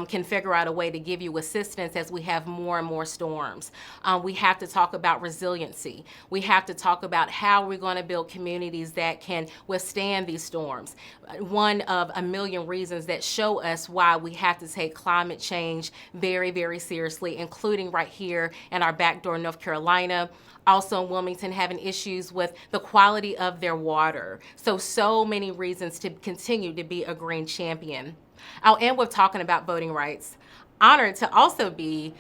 S3: can figure out a way to give you assistance as we have more and more storms? We have to talk about resiliency. We have to talk about how we're going to build communities that can withstand these storms. One of a million reasons that show us why we have to take climate change very, very seriously, including right here in our backdoor North Carolina. Also in Wilmington, having issues with the quality of their water. So many reasons to continue to be a green champion. I'll end with talking about voting rights. Honored to also be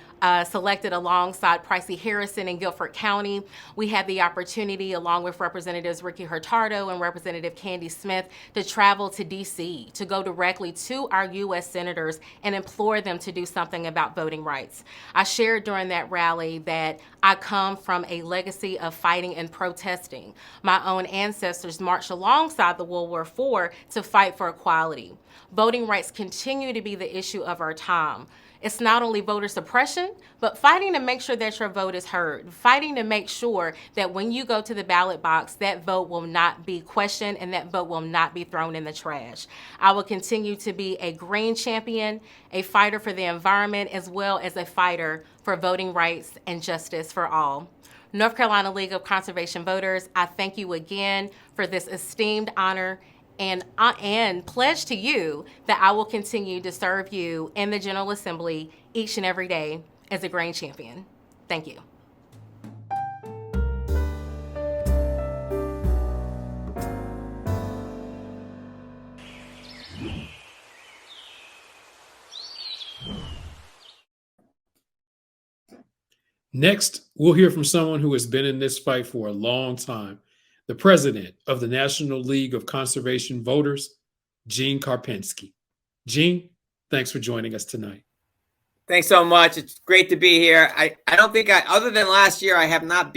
S3: selected alongside Pricey Harrison in Guilford County. We had the opportunity, along with Representatives Ricky Hurtado and Representative Candy Smith, to travel to D.C., to go directly to our U.S. senators and implore them to do something about voting rights. I shared during that rally that I come from a legacy of fighting and protesting. My own ancestors marched alongside the World War IV to fight for equality. Voting rights continue to be the issue of our time. It's not only voter suppression, but fighting to make sure that your vote is heard, fighting to make sure that when you go to the ballot box, that vote will not be questioned and that vote will not be thrown in the trash. I will continue to be a green champion, a fighter for the environment, as well as a fighter for voting rights and justice for all. North Carolina League of Conservation Voters, I thank you again for this esteemed honor and pledge to you that I will continue to serve you in the General Assembly each and every day as a green champion. Thank you.
S1: Next, we'll hear from someone who has been in this fight for a long time, the president of the National League of Conservation Voters, Gene Karpinski. Gene, thanks for joining us tonight.
S5: Thanks so much. It's great to be here. I don't think other than last year, I have not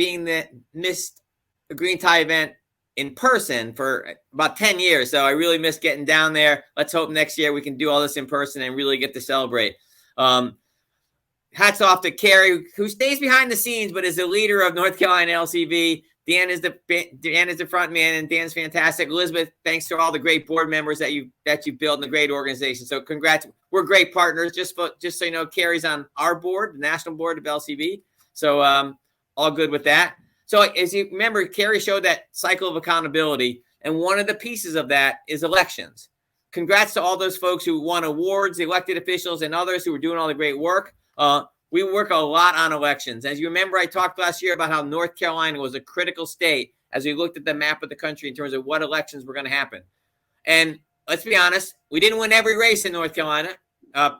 S5: missed a Green Tie event in person for about 10 years. So I really miss getting down there. Let's hope next year we can do all this in person and really get to celebrate. Hats off to Carrie, who stays behind the scenes, but is the leader of North Carolina LCV. Dan is the front man, and Dan's fantastic. Elizabeth, thanks to all the great board members that you built in the great organization. So congrats. We're great partners. Just so you know, Carrie's on our board, the national board of LCV. So all good with that. So as you remember, Carrie showed that cycle of accountability, and one of the pieces of that is elections. Congrats to all those folks who won awards, the elected officials, and others who are doing all the great work. We work a lot on elections. As you remember, I talked last year about how North Carolina was a critical state as we looked at the map of the country in terms of what elections were going to happen. And let's be honest, we didn't win every race in North Carolina.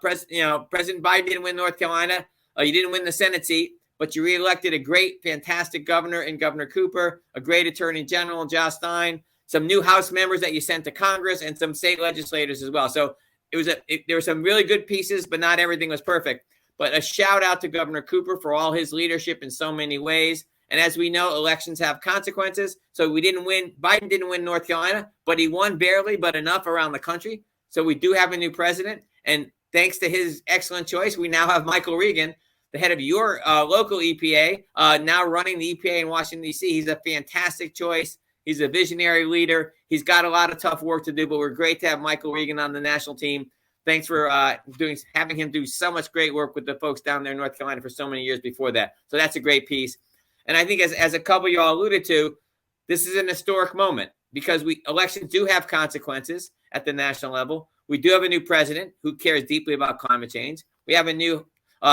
S5: President Biden didn't win North Carolina. You didn't win the Senate seat, but you reelected a great, fantastic governor in Governor Cooper, a great attorney general, Josh Stein, some new House members that you sent to Congress, and some state legislators as well. So there were some really good pieces, but not everything was perfect. But a shout out to Governor Cooper for all his leadership in so many ways. And as we know, elections have consequences. So we didn't win. Biden didn't win North Carolina, but he won barely, but enough around the country. So we do have a new president. And thanks to his excellent choice, we now have Michael Regan, the head of your local EPA, now running the EPA in Washington, D.C. He's a fantastic choice. He's a visionary leader. He's got a lot of tough work to do, but we're great to have Michael Regan on the national team. Thanks for having him do so much great work with the folks down there in North Carolina for so many years before that. So that's a great piece. And I think as a couple of y'all alluded to, this is an historic moment because elections do have consequences at the national level. We do have a new president who cares deeply about climate change. We have a new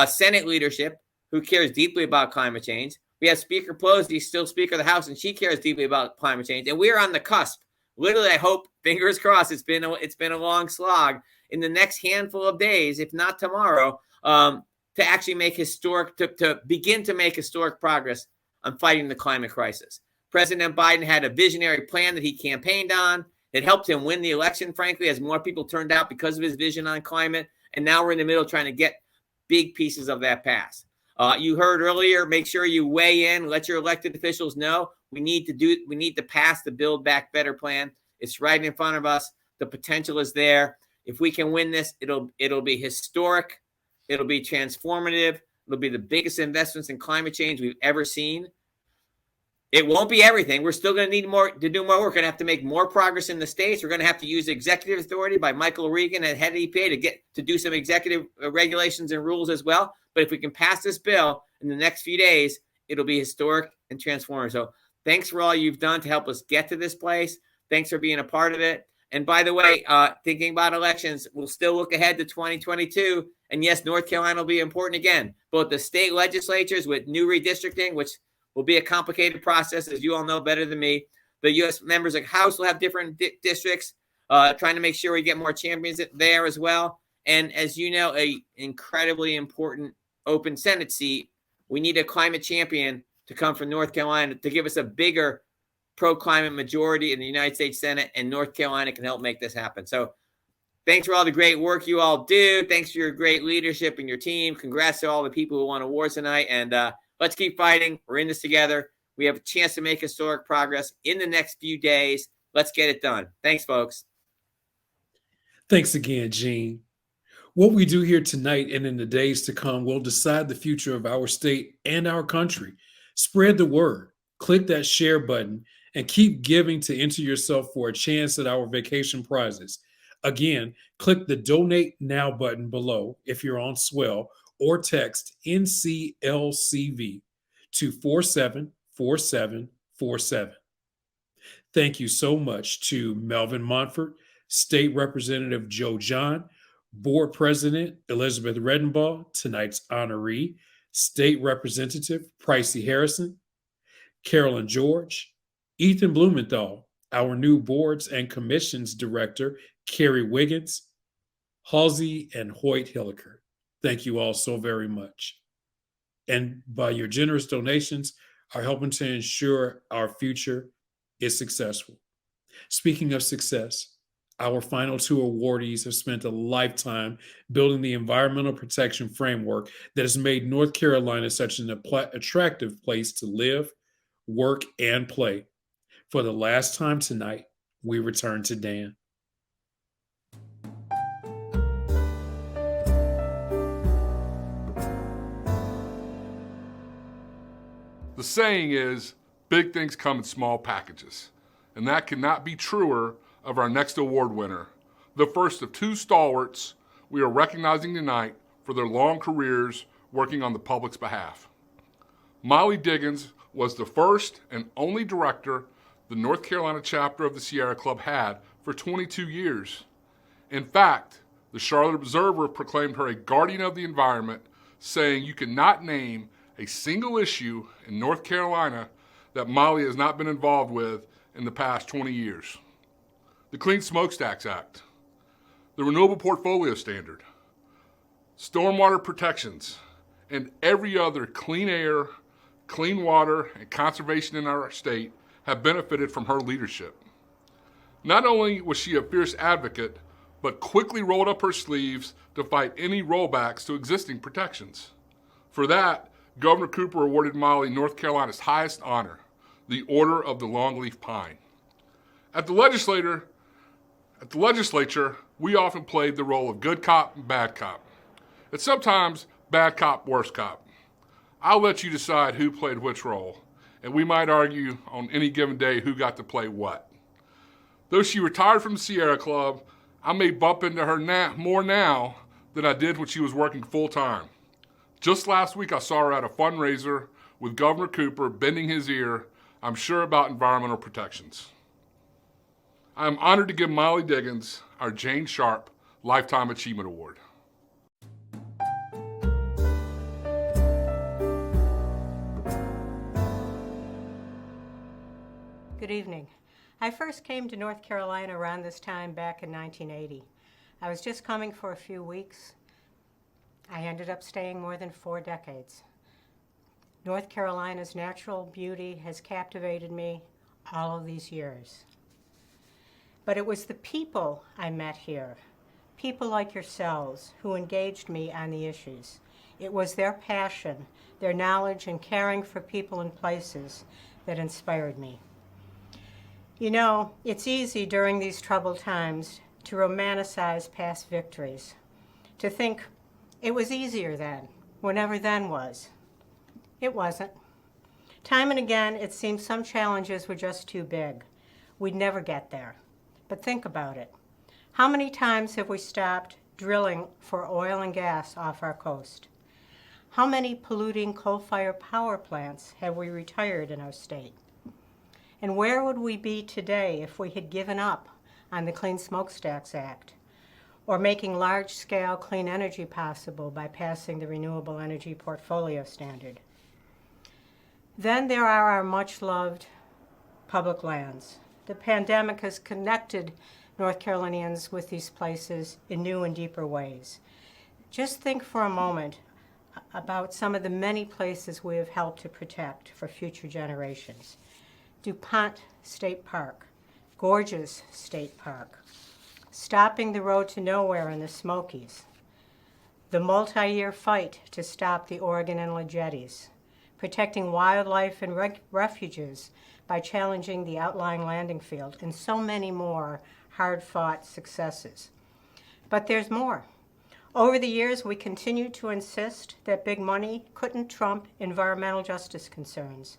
S5: Senate leadership who cares deeply about climate change. We have Speaker Pelosi, still Speaker of the House, and she cares deeply about climate change. And we're on the cusp. Literally, I hope, fingers crossed, it's been a long slog in the next handful of days, if not tomorrow, to actually make to begin to make historic progress on fighting the climate crisis. President Biden had a visionary plan that he campaigned on. It helped him win the election, frankly, as more people turned out because of his vision on climate. And now we're in the middle trying to get big pieces of that passed. You heard earlier, make sure you weigh in, let your elected officials know we need to pass the Build Back Better plan. It's right in front of us. The potential is there. If we can win this, it'll be historic. It'll be transformative. It'll be the biggest investments in climate change we've ever seen. It won't be everything. We're still going to need to do more work. We're going to have to make more progress in the states. We're going to have to use executive authority by Michael Regan at head of EPA to do some executive regulations and rules as well. But if we can pass this bill in the next few days, it'll be historic and transformative. So thanks for all you've done to help us get to this place. Thanks for being a part of it. And by the way, thinking about elections, we'll still look ahead to 2022. And yes, North Carolina will be important again. Both the state legislatures with new redistricting, which will be a complicated process, as you all know better than me. The U.S. members of House will have different districts, trying to make sure we get more champions there as well. And as you know, an incredibly important open Senate seat. We need a climate champion to come from North Carolina to give us a bigger pro-climate majority in the United States Senate, and North Carolina can help make this happen. So thanks for all the great work you all do. Thanks for your great leadership and your team. Congrats to all the people who won awards tonight. And let's keep fighting. We're in this together. We have a chance to make historic progress in the next few days. Let's get it done. Thanks, folks.
S1: Thanks again, Gene. What we do here tonight and in the days to come will decide the future of our state and our country. Spread the word, click that share button, and keep giving to enter yourself for a chance at our vacation prizes. Again, click the Donate Now button below if you're on Swell, or text NCLCV to 474747. Thank you so much to Melvin Montfort, State Representative Joe John, Board President Elizabeth Redenbaugh, tonight's honoree, State Representative Pricey Harrison, Carolyn George, Ethan Blumenthal, our new Boards and Commissions Director, Kerry Wiggins, Halsey, and Hoyt Hilliker. Thank you all so very much. And by your generous donations are helping to ensure our future is successful. Speaking of success, our final two awardees have spent a lifetime building the environmental protection framework that has made North Carolina such an attractive place to live, work, and play. For the last time tonight, we return to Dan.
S18: The saying is, big things come in small packages. And that cannot be truer of our next award winner, the first of two stalwarts we are recognizing tonight for their long careers working on the public's behalf. Molly Diggins was the first and only director the North Carolina chapter of the Sierra Club had for 22 years. In fact, the Charlotte Observer proclaimed her a guardian of the environment, saying you cannot name a single issue in North Carolina that Molly has not been involved with in the past 20 years. The Clean Smokestacks Act, the Renewable Portfolio Standard, stormwater protections, and every other clean air, clean water, and conservation in our state have benefited from her leadership. Not only was she a fierce advocate, but quickly rolled up her sleeves to fight any rollbacks to existing protections. For that, Governor Cooper awarded Molly North Carolina's highest honor, the Order of the Longleaf Pine. At the legislature, we often played the role of good cop and bad cop. It's sometimes bad cop, worse cop. I'll let you decide who played which role, and we might argue on any given day who got to play what. Though she retired from the Sierra Club, I may bump into her more now than I did when she was working full-time. Just last week, I saw her at a fundraiser with Governor Cooper bending his ear, I'm sure, about environmental protections. I am honored to give Molly Diggins our Jane Sharp Lifetime Achievement Award.
S4: Good evening. I first came to North Carolina around this time back in 1980. I was just coming for a few weeks. I ended up staying more than 4 decades. North Carolina's natural beauty has captivated me all of these years. But it was the people I met here, people like yourselves, who engaged me on the issues. It was their passion, their knowledge, and caring for people and places that inspired me. You know, it's easy during these troubled times to romanticize past victories, to think it was easier then, whenever then was. It wasn't. Time and again, it seemed some challenges were just too big. We'd never get there. But think about it. How many times have we stopped drilling for oil and gas off our coast? How many polluting coal-fired power plants have we retired in our state? And where would we be today if we had given up on the Clean Smokestacks Act, or making large-scale clean energy possible by passing the Renewable Energy Portfolio Standard? Then there are our much-loved public lands. The pandemic has connected North Carolinians with these places in new and deeper ways. Just think for a moment about some of the many places we have helped to protect for future generations. DuPont State Park, gorgeous state park, stopping the road to nowhere in the Smokies, the multi-year fight to stop the Oregon Inlet jetties, protecting wildlife and refuges by challenging the outlying landing field, and so many more hard-fought successes. But there's more. Over the years, we continued to insist that big money couldn't trump environmental justice concerns.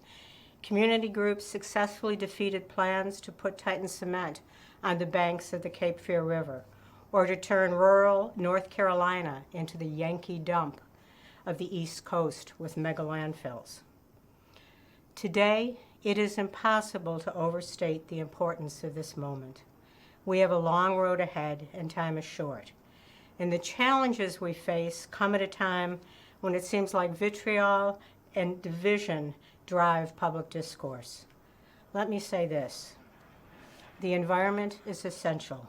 S4: Community groups successfully defeated plans to put Titan cement on the banks of the Cape Fear River, or to turn rural North Carolina into the Yankee dump of the East Coast with mega landfills. Today, it is impossible to overstate the importance of this moment. We have a long road ahead and time is short. And the challenges we face come at a time when it seems like vitriol and division drive public discourse. Let me say this. The environment is essential.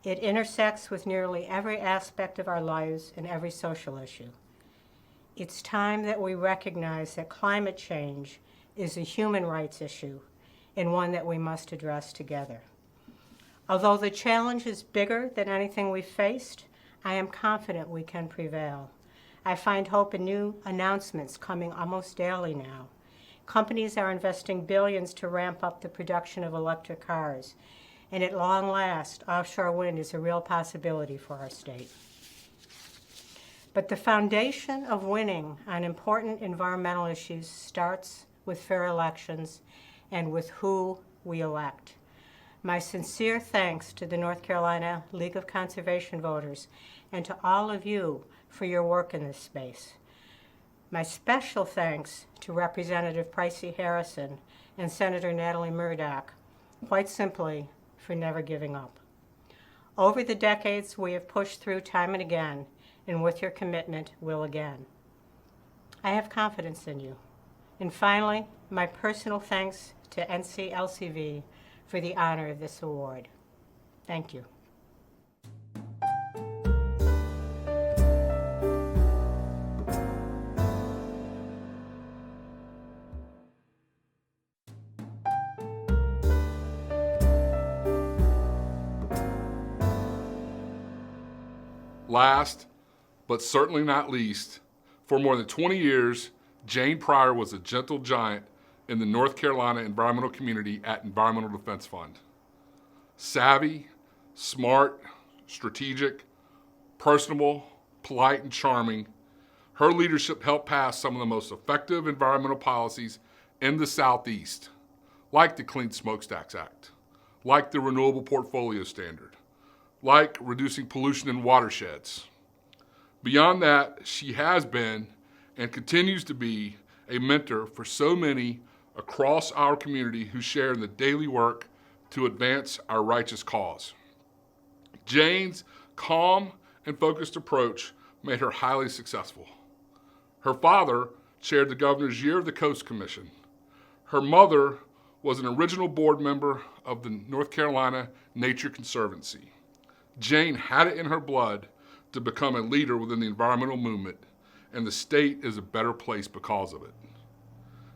S4: It intersects with nearly every aspect of our lives and every social issue. It's time that we recognize that climate change is a human rights issue and one that we must address together. Although the challenge is bigger than anything we've faced, I am confident we can prevail. I find hope in new announcements coming almost daily now. Companies are investing billions to ramp up the production of electric cars, and at long last, offshore wind is a real possibility for our state. But the foundation of winning on important environmental issues starts with fair elections and with who we elect. My sincere thanks to the North Carolina League of Conservation Voters and to all of you for your work in this space. My special thanks to Representative Pricey Harrison and Senator Natalie Murdock, quite simply, for never giving up. Over the decades, we have pushed through time and again, and with your commitment, will again. I have confidence in you. And finally, my personal thanks to NCLCV for the honor of this award. Thank you.
S18: Last, but certainly not least, for more than 20 years, Jane Pryor was a gentle giant in the North Carolina environmental community at Environmental Defense Fund. Savvy, smart, strategic, personable, polite, and charming, her leadership helped pass some of the most effective environmental policies in the Southeast, like the Clean Smokestacks Act, like the Renewable Portfolio Standard, like reducing pollution in watersheds. Beyond that, she has been and continues to be a mentor for so many across our community who share in the daily work to advance our righteous cause. Jane's calm and focused approach made her highly successful. Her father chaired the Governor's Year of the Coast Commission. Her mother was an original board member of the North Carolina Nature Conservancy. Jane had it in her blood to become a leader within the environmental movement, and the state is a better place because of it.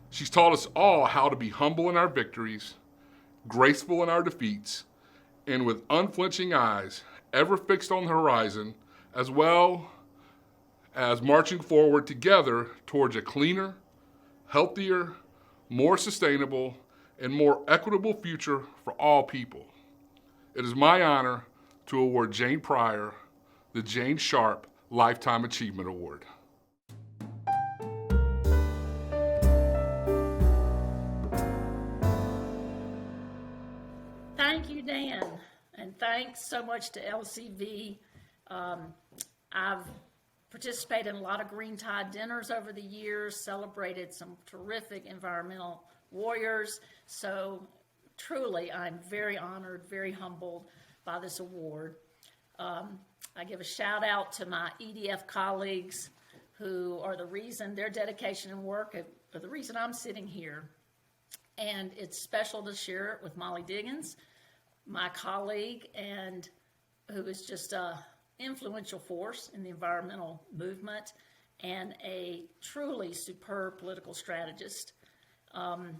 S18: She's taught us all how to be humble in our victories, graceful in our defeats, and with unflinching eyes, ever fixed on the horizon, as well as marching forward together towards a cleaner, healthier, more sustainable, and more equitable future for all people. It is my honor to award Jane Pryor the Jane Sharp Lifetime Achievement Award.
S6: Thank you, Dan, and thanks so much to LCV. I've participated in a lot of Green Tide dinners over the years, celebrated some terrific environmental warriors, so truly I'm very honored, very humbled by this award. I give a shout out to my EDF colleagues who are the reason, their dedication and work are the reason I'm sitting here. And it's special to share it with Molly Diggins, my colleague, and who is just an influential force in the environmental movement. and a truly superb political strategist. And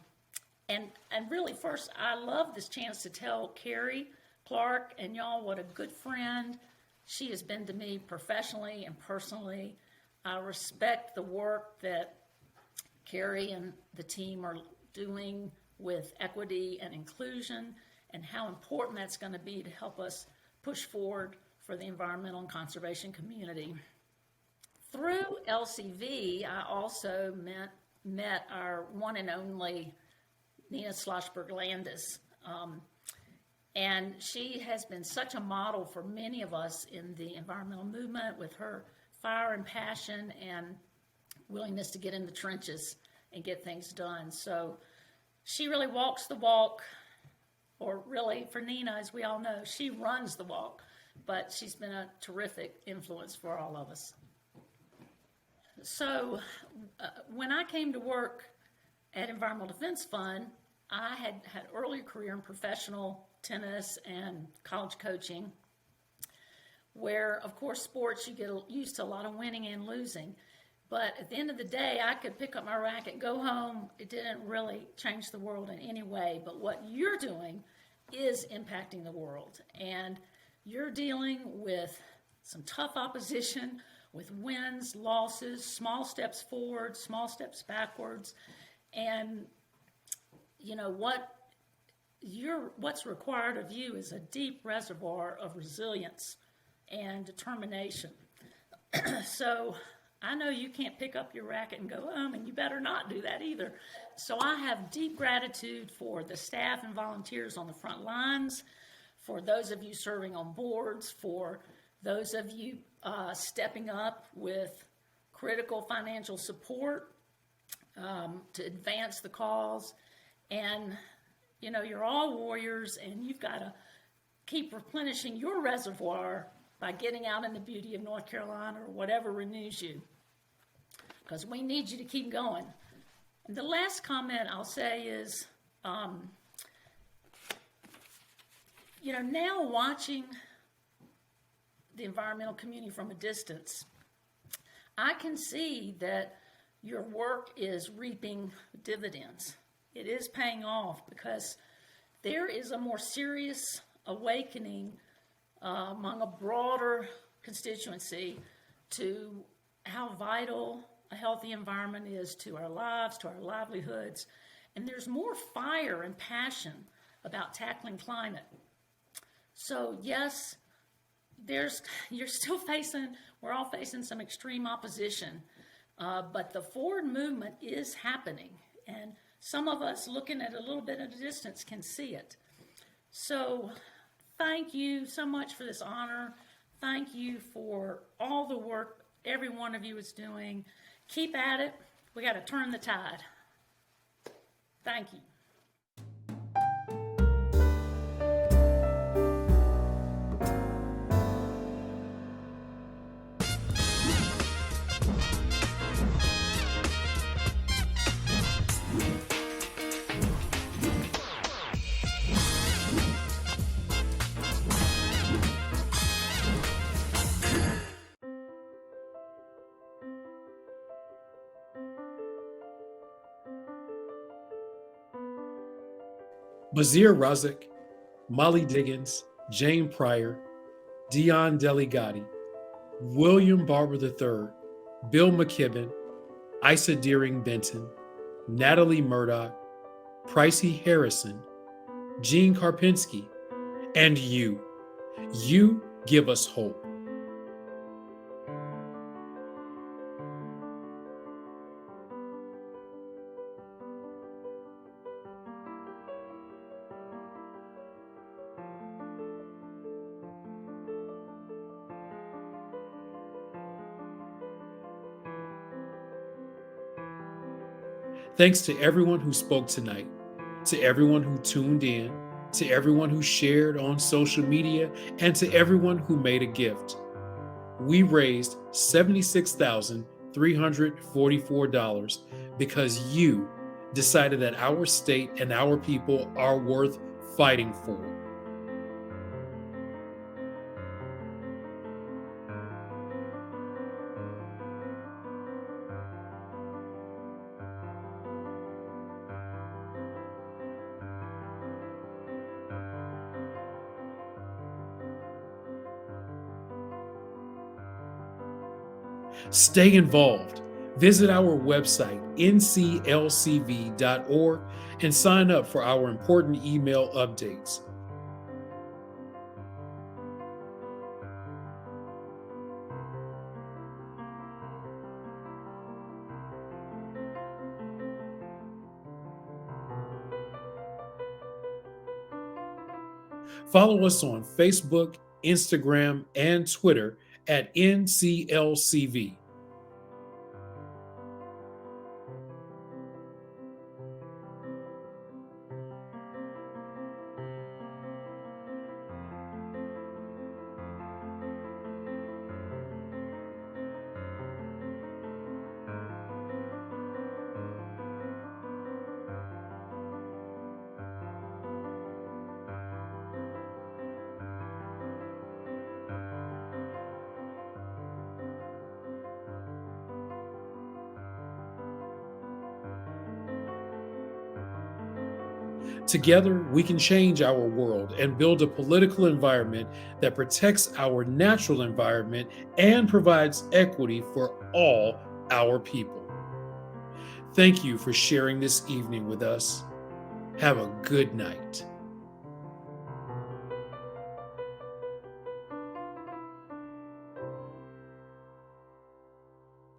S6: really, first, I love this chance to tell Carrie Clark and y'all what a good friend she has been to me professionally and personally. I respect the work that Carrie and the team are doing with equity and inclusion, and how important that's going to be to help us push forward for the environmental and conservation community. Through LCV, I also met our one and only Nina Schlossberg Landis. And she has been such a model for many of us in the environmental movement with her fire and passion and willingness to get in the trenches and get things done. So she really walks the walk, or really for Nina, as we all know, she runs the walk, but she's been a terrific influence for all of us. So when I came to work at Environmental Defense Fund, I had had early career in professional tennis and college coaching, where, of course, sports, you get used to a lot of winning and losing. But at the end of the day, I could pick up my racket, go home. It didn't really change the world in any way. But what you're doing is impacting the world. And you're dealing with some tough opposition, with wins, losses, small steps forward, small steps backwards. And, you know, what's required of you is a deep reservoir of resilience and determination. So I know you can't pick up your racket and go home, and you better not do that either. So I have deep gratitude for the staff and volunteers on the front lines, for those of you serving on boards, for those of you stepping up with critical financial support to advance the cause. And, you know, you're all warriors, and you've got to keep replenishing your reservoir by getting out in the beauty of North Carolina or whatever renews you, because we need you to keep going. And the last comment I'll say is, you know, now watching the environmental community from a distance, I can see that your work is reaping dividends. It is paying off, because there is a more serious awakening among a broader constituency to how vital a healthy environment is to our lives, to our livelihoods. And there's more fire and passion about tackling climate. So yes, we're all facing some extreme opposition, but the forward movement is happening. And some of us looking at a little bit at a distance can see it. So thank you so much for this honor. Thank you for all the work every one of you is doing. Keep at it. We got to turn the tide. Thank you.
S1: Bazir Razak, Molly Diggins, Jane Pryor, Dion Deligatti, William Barber III, Bill McKibben, Isa Deering Benton, Natalie Murdoch, Pricey Harrison, Gene Karpinski, and you. You give us hope. Thanks to everyone who spoke tonight, to everyone who tuned in, to everyone who shared on social media, and to everyone who made a gift. We raised $76,344 because you decided that our state and our people are worth fighting for. Stay involved. Visit our website, nclcv.org, and sign up for our important email updates. Follow us on Facebook, Instagram, and Twitter at NCLCV. Together, we can change our world and build a political environment that protects our natural environment and provides equity for all our people. Thank you for sharing this evening with us. Have a good night.